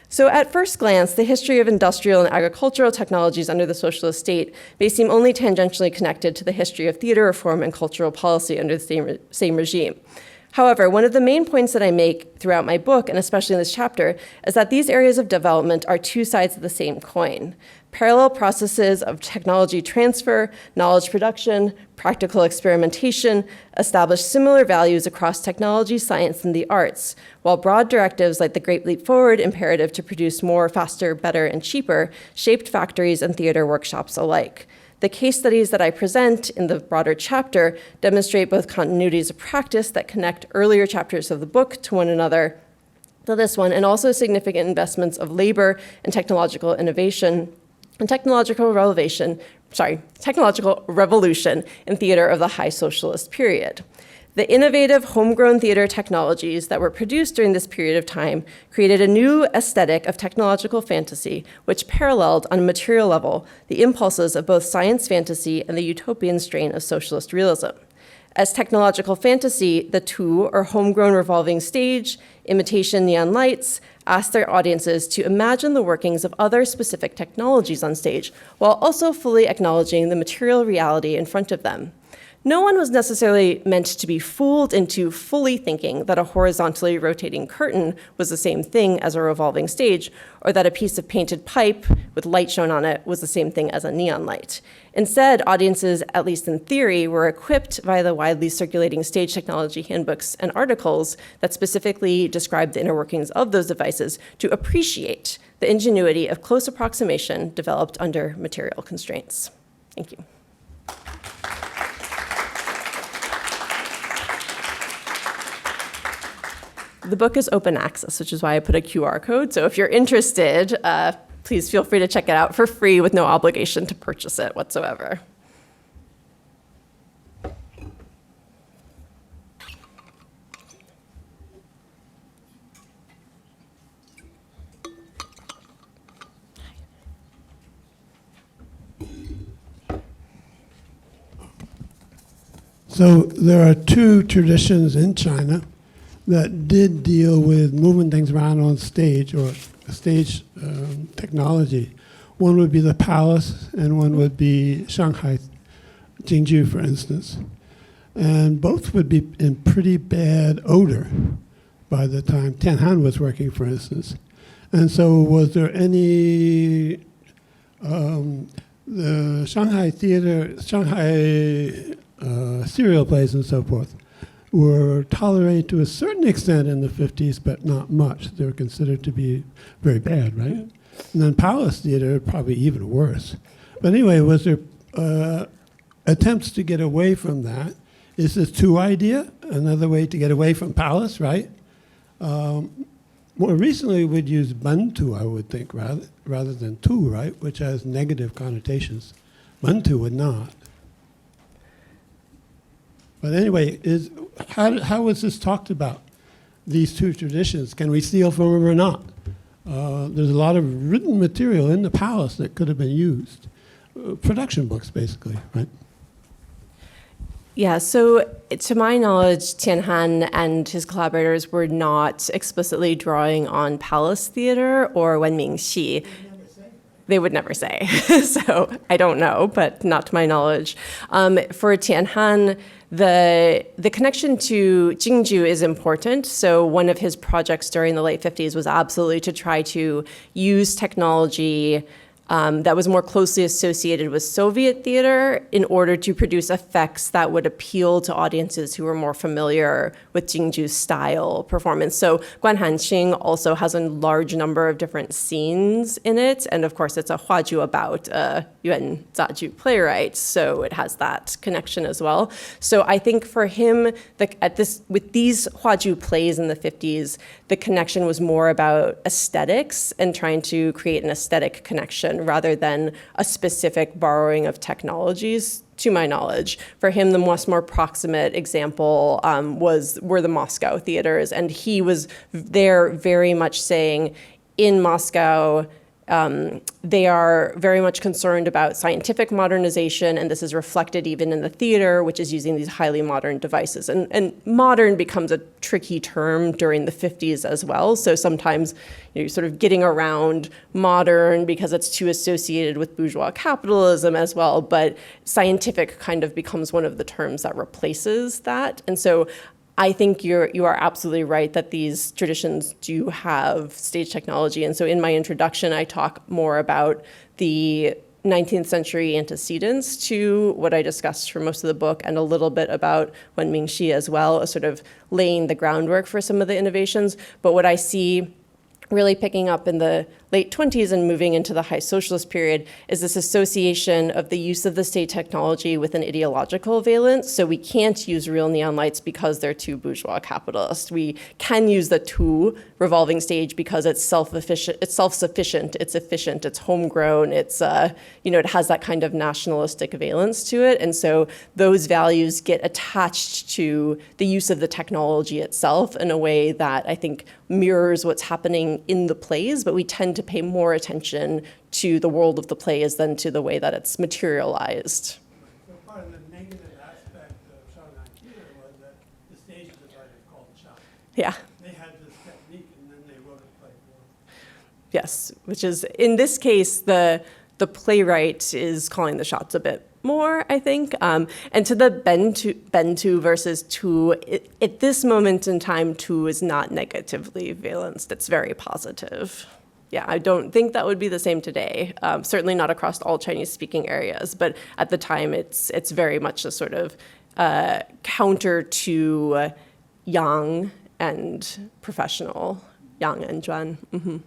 So at first glance, the history of industrial and agricultural technologies under the socialist state may seem only tangentially connected to the history of theater reform and cultural policy under the same regime. However, one of the main points that I make throughout my book, and especially in this chapter, is that these areas of development are two sides of the same coin. Parallel processes of technology transfer, knowledge production, practical experimentation establish similar values across technology, science, and the arts, while broad directives like the Great Leap Forward imperative to produce more, faster, better, and cheaper shaped factories and theater workshops alike. The case studies that I present in the broader chapter demonstrate both continuities of practice that connect earlier chapters of the book to one another, to this one, and also significant investments of labor and technological innovation and technological revolution in theater of the high socialist period. The innovative homegrown theater technologies that were produced during this period of time created a new aesthetic of technological fantasy, which paralleled on a material level the impulses of both science fantasy and the utopian strain of socialist realism. As technological fantasy, the two, or homegrown revolving stage, imitation neon lights, asked their audiences to imagine the workings of other specific technologies on stage, while also fully acknowledging the material reality in front of them. No one was necessarily meant to be fooled into fully thinking that a horizontally rotating curtain was the same thing as a revolving stage, or that a piece of painted pipe with light shown on it was the same thing as a neon light. Instead, audiences, at least in theory, were equipped by the widely circulating stage technology handbooks and articles that specifically described the inner workings of those devices to appreciate the ingenuity of close approximation developed under material constraints. Thank you. The book is open access, which is why I put a QR code. So if you're interested, please feel free to check it out for free with no obligation to purchase it whatsoever. So there are two traditions in China that did deal with moving things around on stage, or stage technology. One would be the palace, and one would be Shanghai, Jingju, for instance. And both would be in pretty bad odor by the time Tianhan was working, for instance. And so was there any, the Shanghai theater, Shanghai serial plays and so forth, were tolerated to a certain extent in the 50s, but not much. They were considered to be very bad, right? And then palace theater, probably even worse. But anyway, was there attempts to get away from that? Is this two idea? Another way to get away from palace, right? More recently, we'd use bantu, I would think, rather than tu, right? Which has negative connotations. Bantu would not. But anyway, how was this talked about, these two traditions? Can we steal from them or not? There's a lot of written material in the palace that could have been used. Production books, basically, right? Yeah, so to my knowledge, Tianhan and his collaborators were not explicitly drawing on palace theater or Wenmingxi. They would never say. So I don't know, but not to my knowledge. For Tianhan, the connection to Jingju is important. So one of his projects during the late 50s was absolutely to try to use technology that was more closely associated with Soviet theater in order to produce effects that would appeal to audiences who were more familiar with Jingju's style performance. So Guanhanqing also has a large number of different scenes in it, and of course it's a huaju about Yuan Zaju playwright, so it has that connection as well. So I think for him, with these huaju plays in the 50s, the connection was more about aesthetics and trying to create an aesthetic connection rather than a specific borrowing of technologies, to my knowledge. For him, the more proximate example were the Moscow theaters, and he was there very much saying, in Moscow, they are very much concerned about scientific modernization, and this is reflected even in the theater, which is using these highly modern devices. And modern becomes a tricky term during the 50s as well. So sometimes you're sort of getting around modern because it's too associated with bourgeois capitalism as well, but scientific kind of becomes one of the terms that replaces that. And so I think you are absolutely right that these traditions do have stage technology. And so in my introduction, I talk more about the 19th century antecedents to what I discussed for most of the book, and a little bit about Wenmingxi as well, as sort of laying the groundwork for some of the innovations. But what I see really picking up in the late 20s and moving into the high socialist period is this association of the use of the state technology with an ideological valence. So we can't use real neon lights because they're too bourgeois capitalist. We can use the two revolving stage because it's self-sufficient, it's efficient, it's homegrown, it's it has that kind of nationalistic valence to it. And so those values get attached to the use of the technology itself in a way that I think mirrors what's happening in the plays, but we tend to pay more attention to the world of the plays than to the way that it's materialized. So part of the negative aspect of Shanghai theater was that the stage designer called Chun. Yeah. They had this technique and then they wrote a play for it. Yes, which is, in this case, the playwright is calling the shots a bit more, I think. And to the bend to versus to, at this moment in time, to is not negatively valenced. It's very positive. Yeah, I don't think that would be the same today. Certainly not across all Chinese-speaking areas, but at the time, it's very much a sort of counter to yang and professional, yang and Chun. Mm-hmm.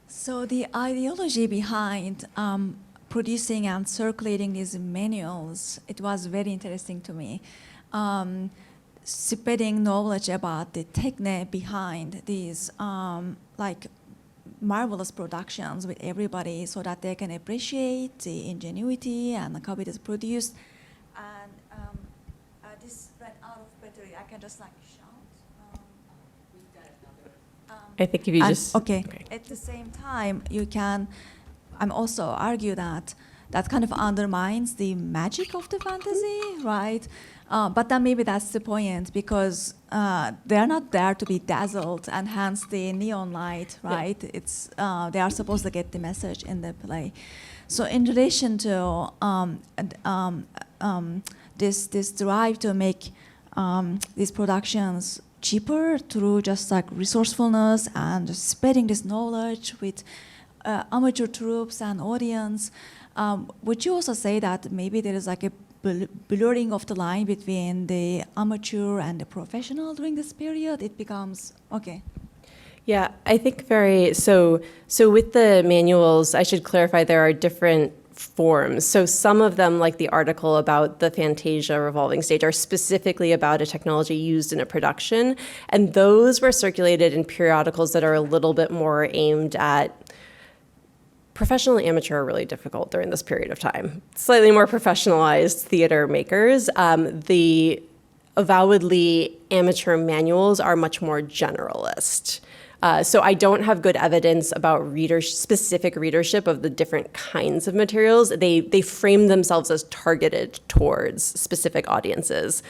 So the ideology behind producing and circulating these manuals, it was very interesting to me. Spreading knowledge about the technique behind these like marvelous productions with everybody so that they can appreciate the ingenuity and how it is produced. And this ran out of battery. I can just like shout. I think if you just... Okay. At the same time, you can also argue that that kind of undermines the magic of the fantasy, right? But then maybe that's the point, because they're not there to be dazzled, and hence the neon light, right? Yeah. It's they are supposed to get the message in the play. So in relation to this drive to make these productions cheaper through just like resourcefulness and just spreading this knowledge with amateur troops and audience, would you also say that maybe there is like a blurring of the line between the amateur and the professional during this period? It becomes, okay. Yeah, I think so with the manuals, I should clarify there are different forms. So some of them, like the article about the Fantasia revolving stage, are specifically about a technology used in a production. And those were circulated in periodicals that are a little bit more aimed at professional and amateur are really difficult during this period of time. Slightly more professionalized theater makers. The avowedly amateur manuals are much more generalist. So I don't have good evidence about specific readership of the different kinds of materials. They frame themselves as targeted towards specific audiences.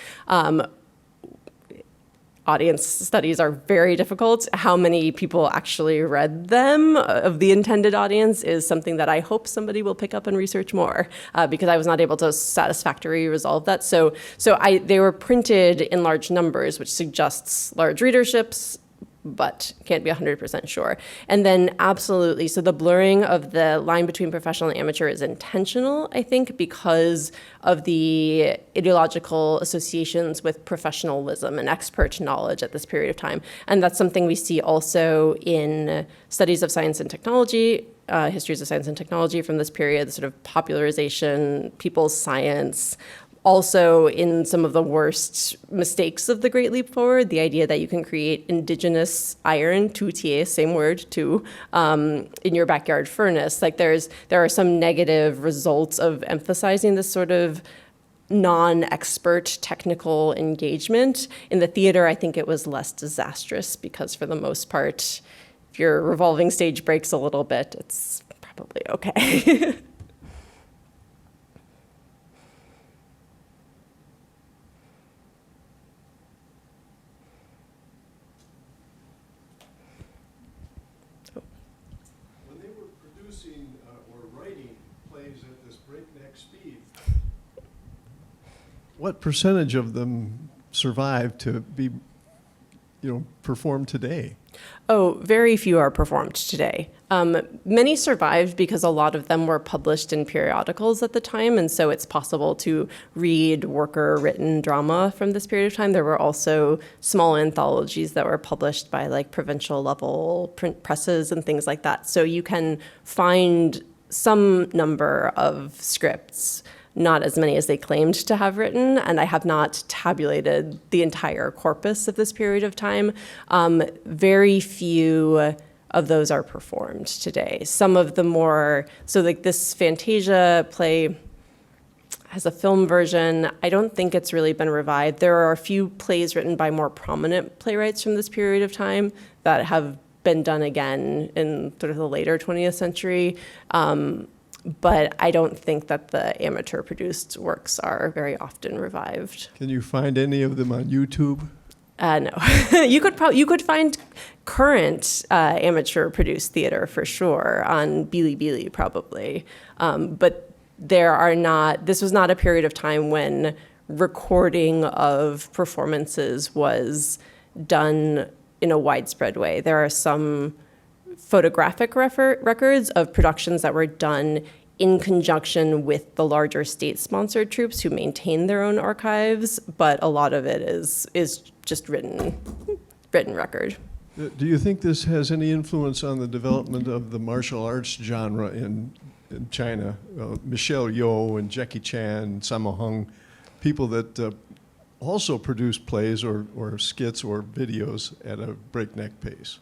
Audience studies are very difficult. How many people actually read them of the intended audience is something that I hope somebody will pick up and research more, because I was not able to satisfactorily resolve that. So they were printed in large numbers, which suggests large readerships, but can't be 100% sure. And then absolutely, so the blurring of the line between professional and amateur is intentional, I think, because of the ideological associations with professionalism and expert knowledge at this period of time. And that's something we see also in studies of science and technology, histories of science and technology from this period, the sort of popularization, people's science. Also, in some of the worst mistakes of the Great Leap Forward, the idea that you can create indigenous iron, tutie, same word, tu, in your backyard furnace. Like there are some negative results of emphasizing this sort of non-expert technical engagement. In the theater, I think it was less disastrous because for the most part, if your revolving stage breaks a little bit, it's probably okay. What percentage of them survived to be performed today? Oh, very few are performed today. Many survived because a lot of them were published in periodicals at the time, and so it's possible to read worker-written drama from this period of time. There were also small anthologies that were published by like provincial level print presses and things like that. So you can find some number of scripts, not as many as they claimed to have written, and I have not tabulated the entire corpus of this period of time. Very few of those are performed today. Some of the more, so like this Fantasia play has a film version. I don't think it's really been revived. There are a few plays written by more prominent playwrights from this period of time that have been done again in sort of the later 20th century. But I don't think that the amateur-produced works are very often revived. Can you find any of them on YouTube? No, you could find current amateur-produced theater for sure on Bilibili probably, but there are not. This was not a period of time when recording of performances was done in a widespread way. There are some photographic records of productions that were done in conjunction with the larger state-sponsored troops who maintain their own archives, but a lot of it is just written record. Do you think this has any influence on the development of the martial arts genre in China? Michelle Yeoh and Jackie Chan, Sammo Hung, people that also produce plays or skits or videos at a breakneck pace?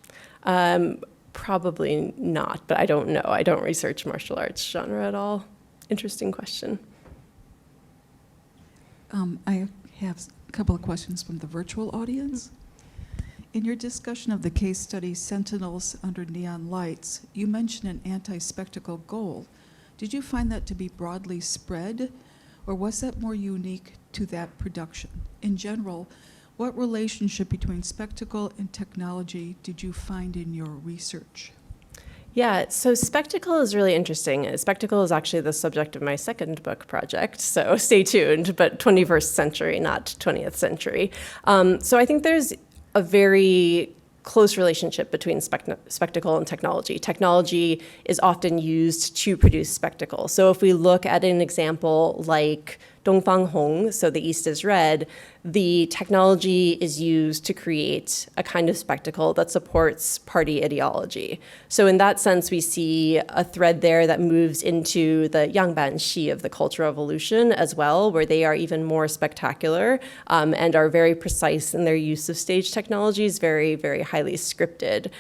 Probably not, but I don't know. I don't research martial arts genre at all. Interesting question. I have a couple of questions from the virtual audience. In your discussion of the case study Sentinels Under Neon Lights, you mentioned an anti-spectacle goal. Did you find that to be broadly spread, or was that more unique to that production? In general, what relationship between spectacle and technology did you find in your research? Yeah, so spectacle is really interesting. Spectacle is actually the subject of my second book project, so stay tuned, but 21st century, not 20th century. So I think there's a very close relationship between spectacle and technology. Technology is often used to produce spectacle. So if we look at an example like Dongfang Hong, so the East is Red, the technology is used to create a kind of spectacle that supports party ideology. So in that sense, we see a thread there that moves into the Yangban Shi of the Cultural Revolution as well, where they are even more spectacular and are very precise in their use of stage technologies, very, very highly scripted.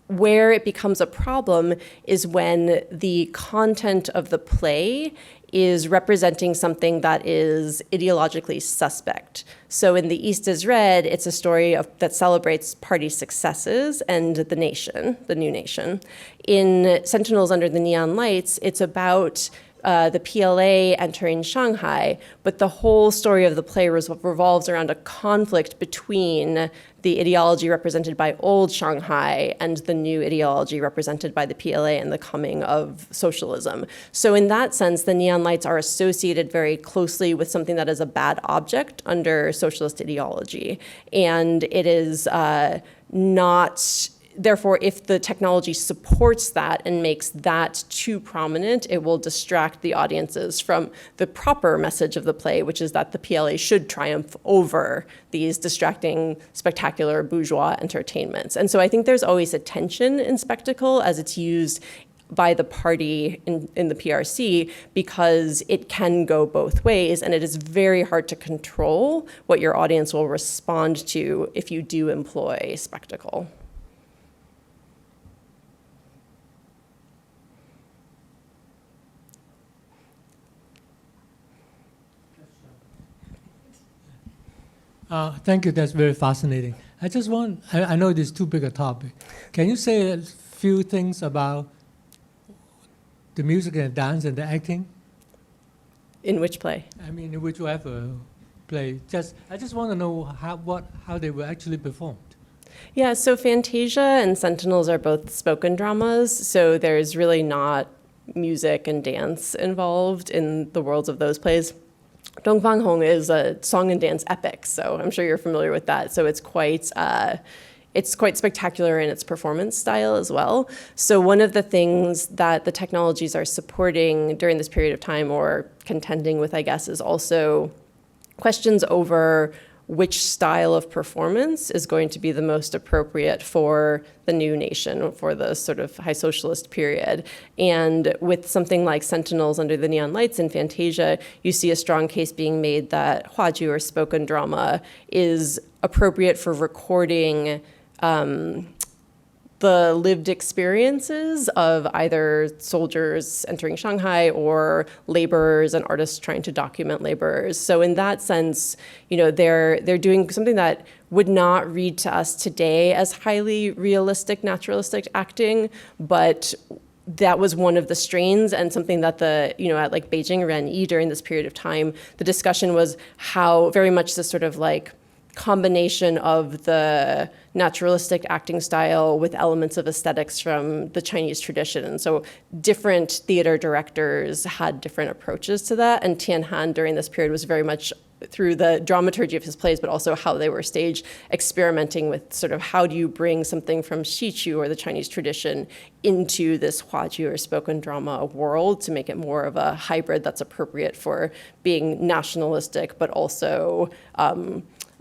Where it becomes a problem is when the content of the play is representing something that is ideologically suspect. So in The East is Red, it's a story that celebrates party successes and the nation, the new nation. In Sentinels Under the Neon Lights, it's about the PLA entering Shanghai, but the whole story of the play revolves around a conflict between the ideology represented by old Shanghai and the new ideology represented by the PLA and the coming of socialism. So in that sense, the neon lights are associated very closely with something that is a bad object under socialist ideology. And it is not... Therefore, if the technology supports that and makes that too prominent, it will distract the audiences from the proper message of the play, which is that the PLA should triumph over these distracting, spectacular bourgeois entertainments. And so I think there's always a tension in spectacle as it's used by the party in the PRC, because it can go both ways, and it is very hard to control what your audience will respond to if you do employ spectacle. Thank you. That's very fascinating. I just want, I know this is too big a topic. Can you say a few things about the music and dance and the acting? In which play? I mean, in whichever play. I just want to know how they were actually performed. Yeah, so Fantasia and Sentinels are both spoken dramas, so there's really not music and dance involved in the worlds of those plays. Dongfanghong is a song and dance epic, so I'm sure you're familiar with that. So it's quite spectacular in its performance style as well. So one of the things that the technologies are supporting during this period of time, or contending with, I guess, is also questions over which style of performance is going to be the most appropriate for the new nation, for the sort of high socialist period. And with something like Sentinels Under the Neon Lights in Fantasia, you see a strong case being made that Hwaju, or spoken drama, is appropriate for recording the lived experiences of either soldiers entering Shanghai or laborers and artists trying to document laborers. So in that sense, you know, they're doing something that would not read to us today as highly realistic, naturalistic acting, but that was one of the strains, and something that at like Beijing Renyi during this period of time, the discussion was how very much this sort of like combination of the naturalistic acting style with elements of aesthetics from the Chinese tradition. And so different theater directors had different approaches to that. And Tian Han during this period was very much through the dramaturgy of his plays, but also how they were staged, experimenting with sort of how do you bring something from Xiqu, or the Chinese tradition, into this Hwaju, or spoken drama world, to make it more of a hybrid that's appropriate for being nationalistic, but also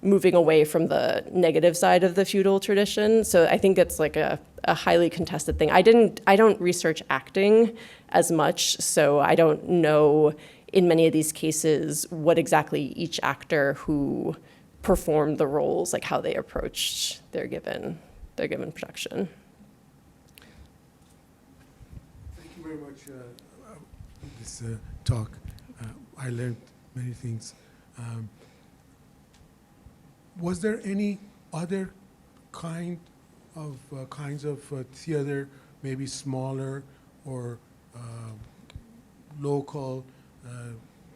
moving away from the negative side of the feudal tradition. So I think it's like a highly contested thing. I don't research acting as much, so I don't know in many of these cases what exactly each actor who performed the roles, like how they approached their given production. Thank you very much for this talk. I learned many things. Was there any other kinds of theater, maybe smaller or local,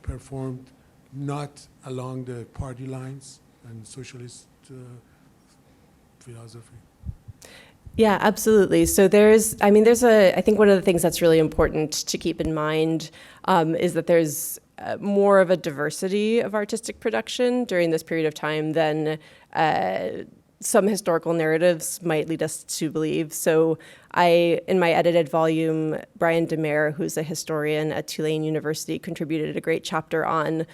performed not along the party lines and socialist philosophy? Yeah, absolutely. So I think one of the things that's really important to keep in mind is that there's more of a diversity of artistic production during this period of time than some historical narratives might lead us to believe. So in my edited volume, Brian DeMere, who's a historian at Tulane University, contributed a great chapter on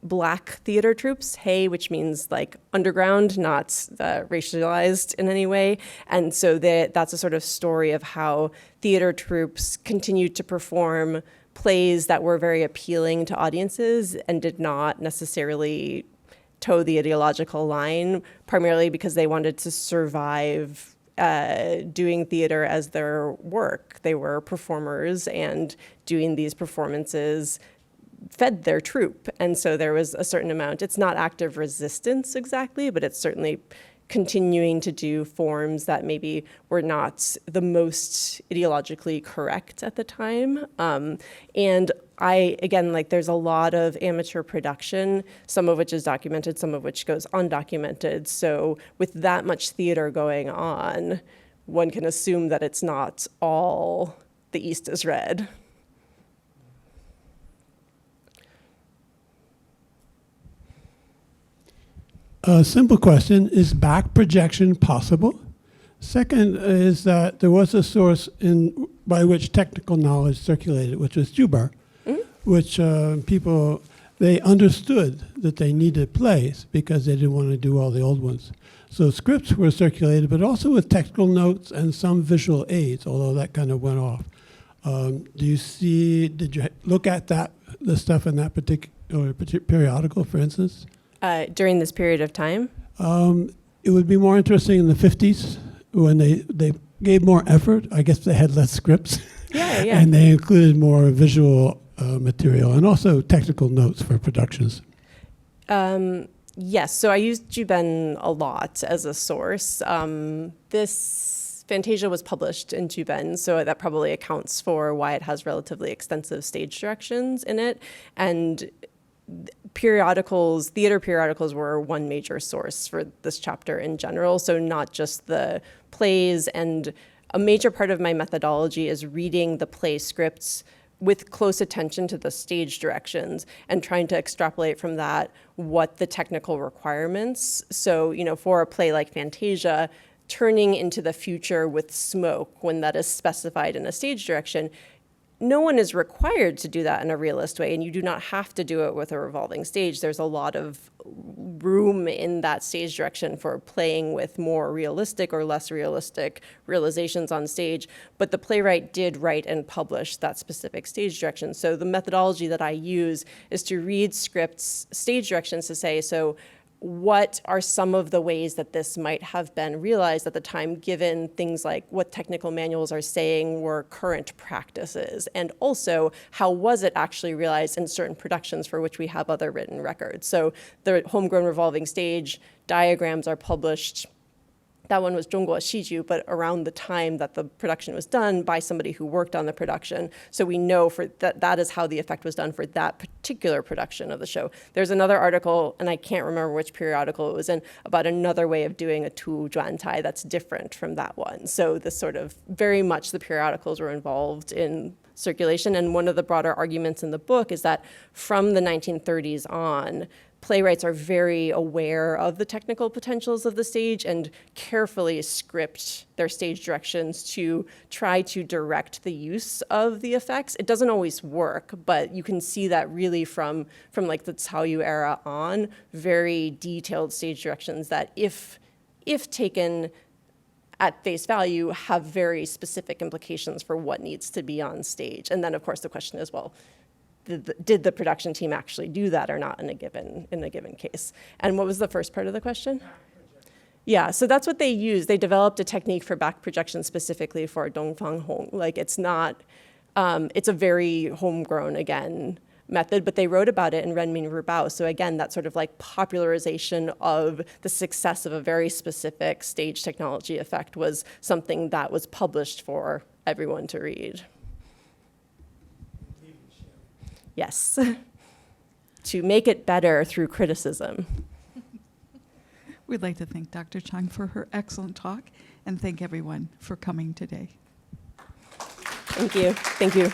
Black theater troupes, hey, which means like underground, not racialized in any way. And so that's a sort of story of how theater troupes continued to perform plays that were very appealing to audiences and did not necessarily toe the ideological line, primarily because they wanted to survive doing theater as their work. They were performers, and doing these performances fed their troupe. And so there was a certain amount, it's not active resistance exactly, but it's certainly continuing to do forms that maybe were not the most ideologically correct at the time. And there's a lot of amateur production, some of which is documented, some of which goes undocumented. So with that much theater going on, one can assume that it's not all the East is red. A simple question, is back projection possible? Second is that there was a source by which technical knowledge circulated, which was Jubar, which people, they understood that they needed plays because they didn't want to do all the old ones. So scripts were circulated, but also with technical notes and some visual aids, although that kind of went off. Did you look at the stuff in that particular periodical, for instance? During this period of time? It would be more interesting in the 50s when they gave more effort. I guess they had less scripts. Yeah. And they included more visual material and also technical notes for productions. Yes, so I used Juben a lot as a source. This Fantasia was published in Juben, so that probably accounts for why it has relatively extensive stage directions in it. And theater periodicals were one major source for this chapter in general, so not just the plays. And a major part of my methodology is reading the play scripts with close attention to the stage directions and trying to extrapolate from that what the technical requirements. So, for a play like Fantasia, turning into the future with smoke when that is specified in a stage direction, no one is required to do that in a realist way, and you do not have to do it with a revolving stage. There's a lot of room in that stage direction for playing with more realistic or less realistic realizations on stage, but the playwright did write and publish that specific stage direction. So the methodology that I use is to read scripts, stage directions to say, so what are some of the ways that this might have been realized at the time, given things like what technical manuals are saying were current practices, and also how was it actually realized in certain productions for which we have other written records. So the homegrown revolving stage diagrams are published. That one was Zhongguo Xiju, but around the time that the production was done by somebody who worked on the production. So we know for that is how the effect was done for that particular production of the show. There's another article, and I can't remember which periodical it was in, about another way of doing a tu zhuantai that's different from that one. So this sort of very much the periodicals were involved in circulation. And one of the broader arguments in the book is that from the 1930s on, playwrights are very aware of the technical potentials of the stage and carefully script their stage directions to try to direct the use of the effects. It doesn't always work, but you can see that really from like the Cao Yu era on, very detailed stage directions that if taken at face value have very specific implications for what needs to be on stage. And then of course the question is, well, did the production team actually do that or not in a given case? And what was the first part of the question? Yeah, so that's what they used. They developed a technique for back projection specifically for Dongfang Hong. Like it's not, it's a very homegrown, again, method, but they wrote about it in Renmin Rubao. So again, that sort of like popularization of the success of a very specific stage technology effect was something that was published for everyone to read. Yes, to make it better through criticism. We'd like to thank Dr. Chun for her excellent talk and thank everyone for coming today. Thank you. Thank you.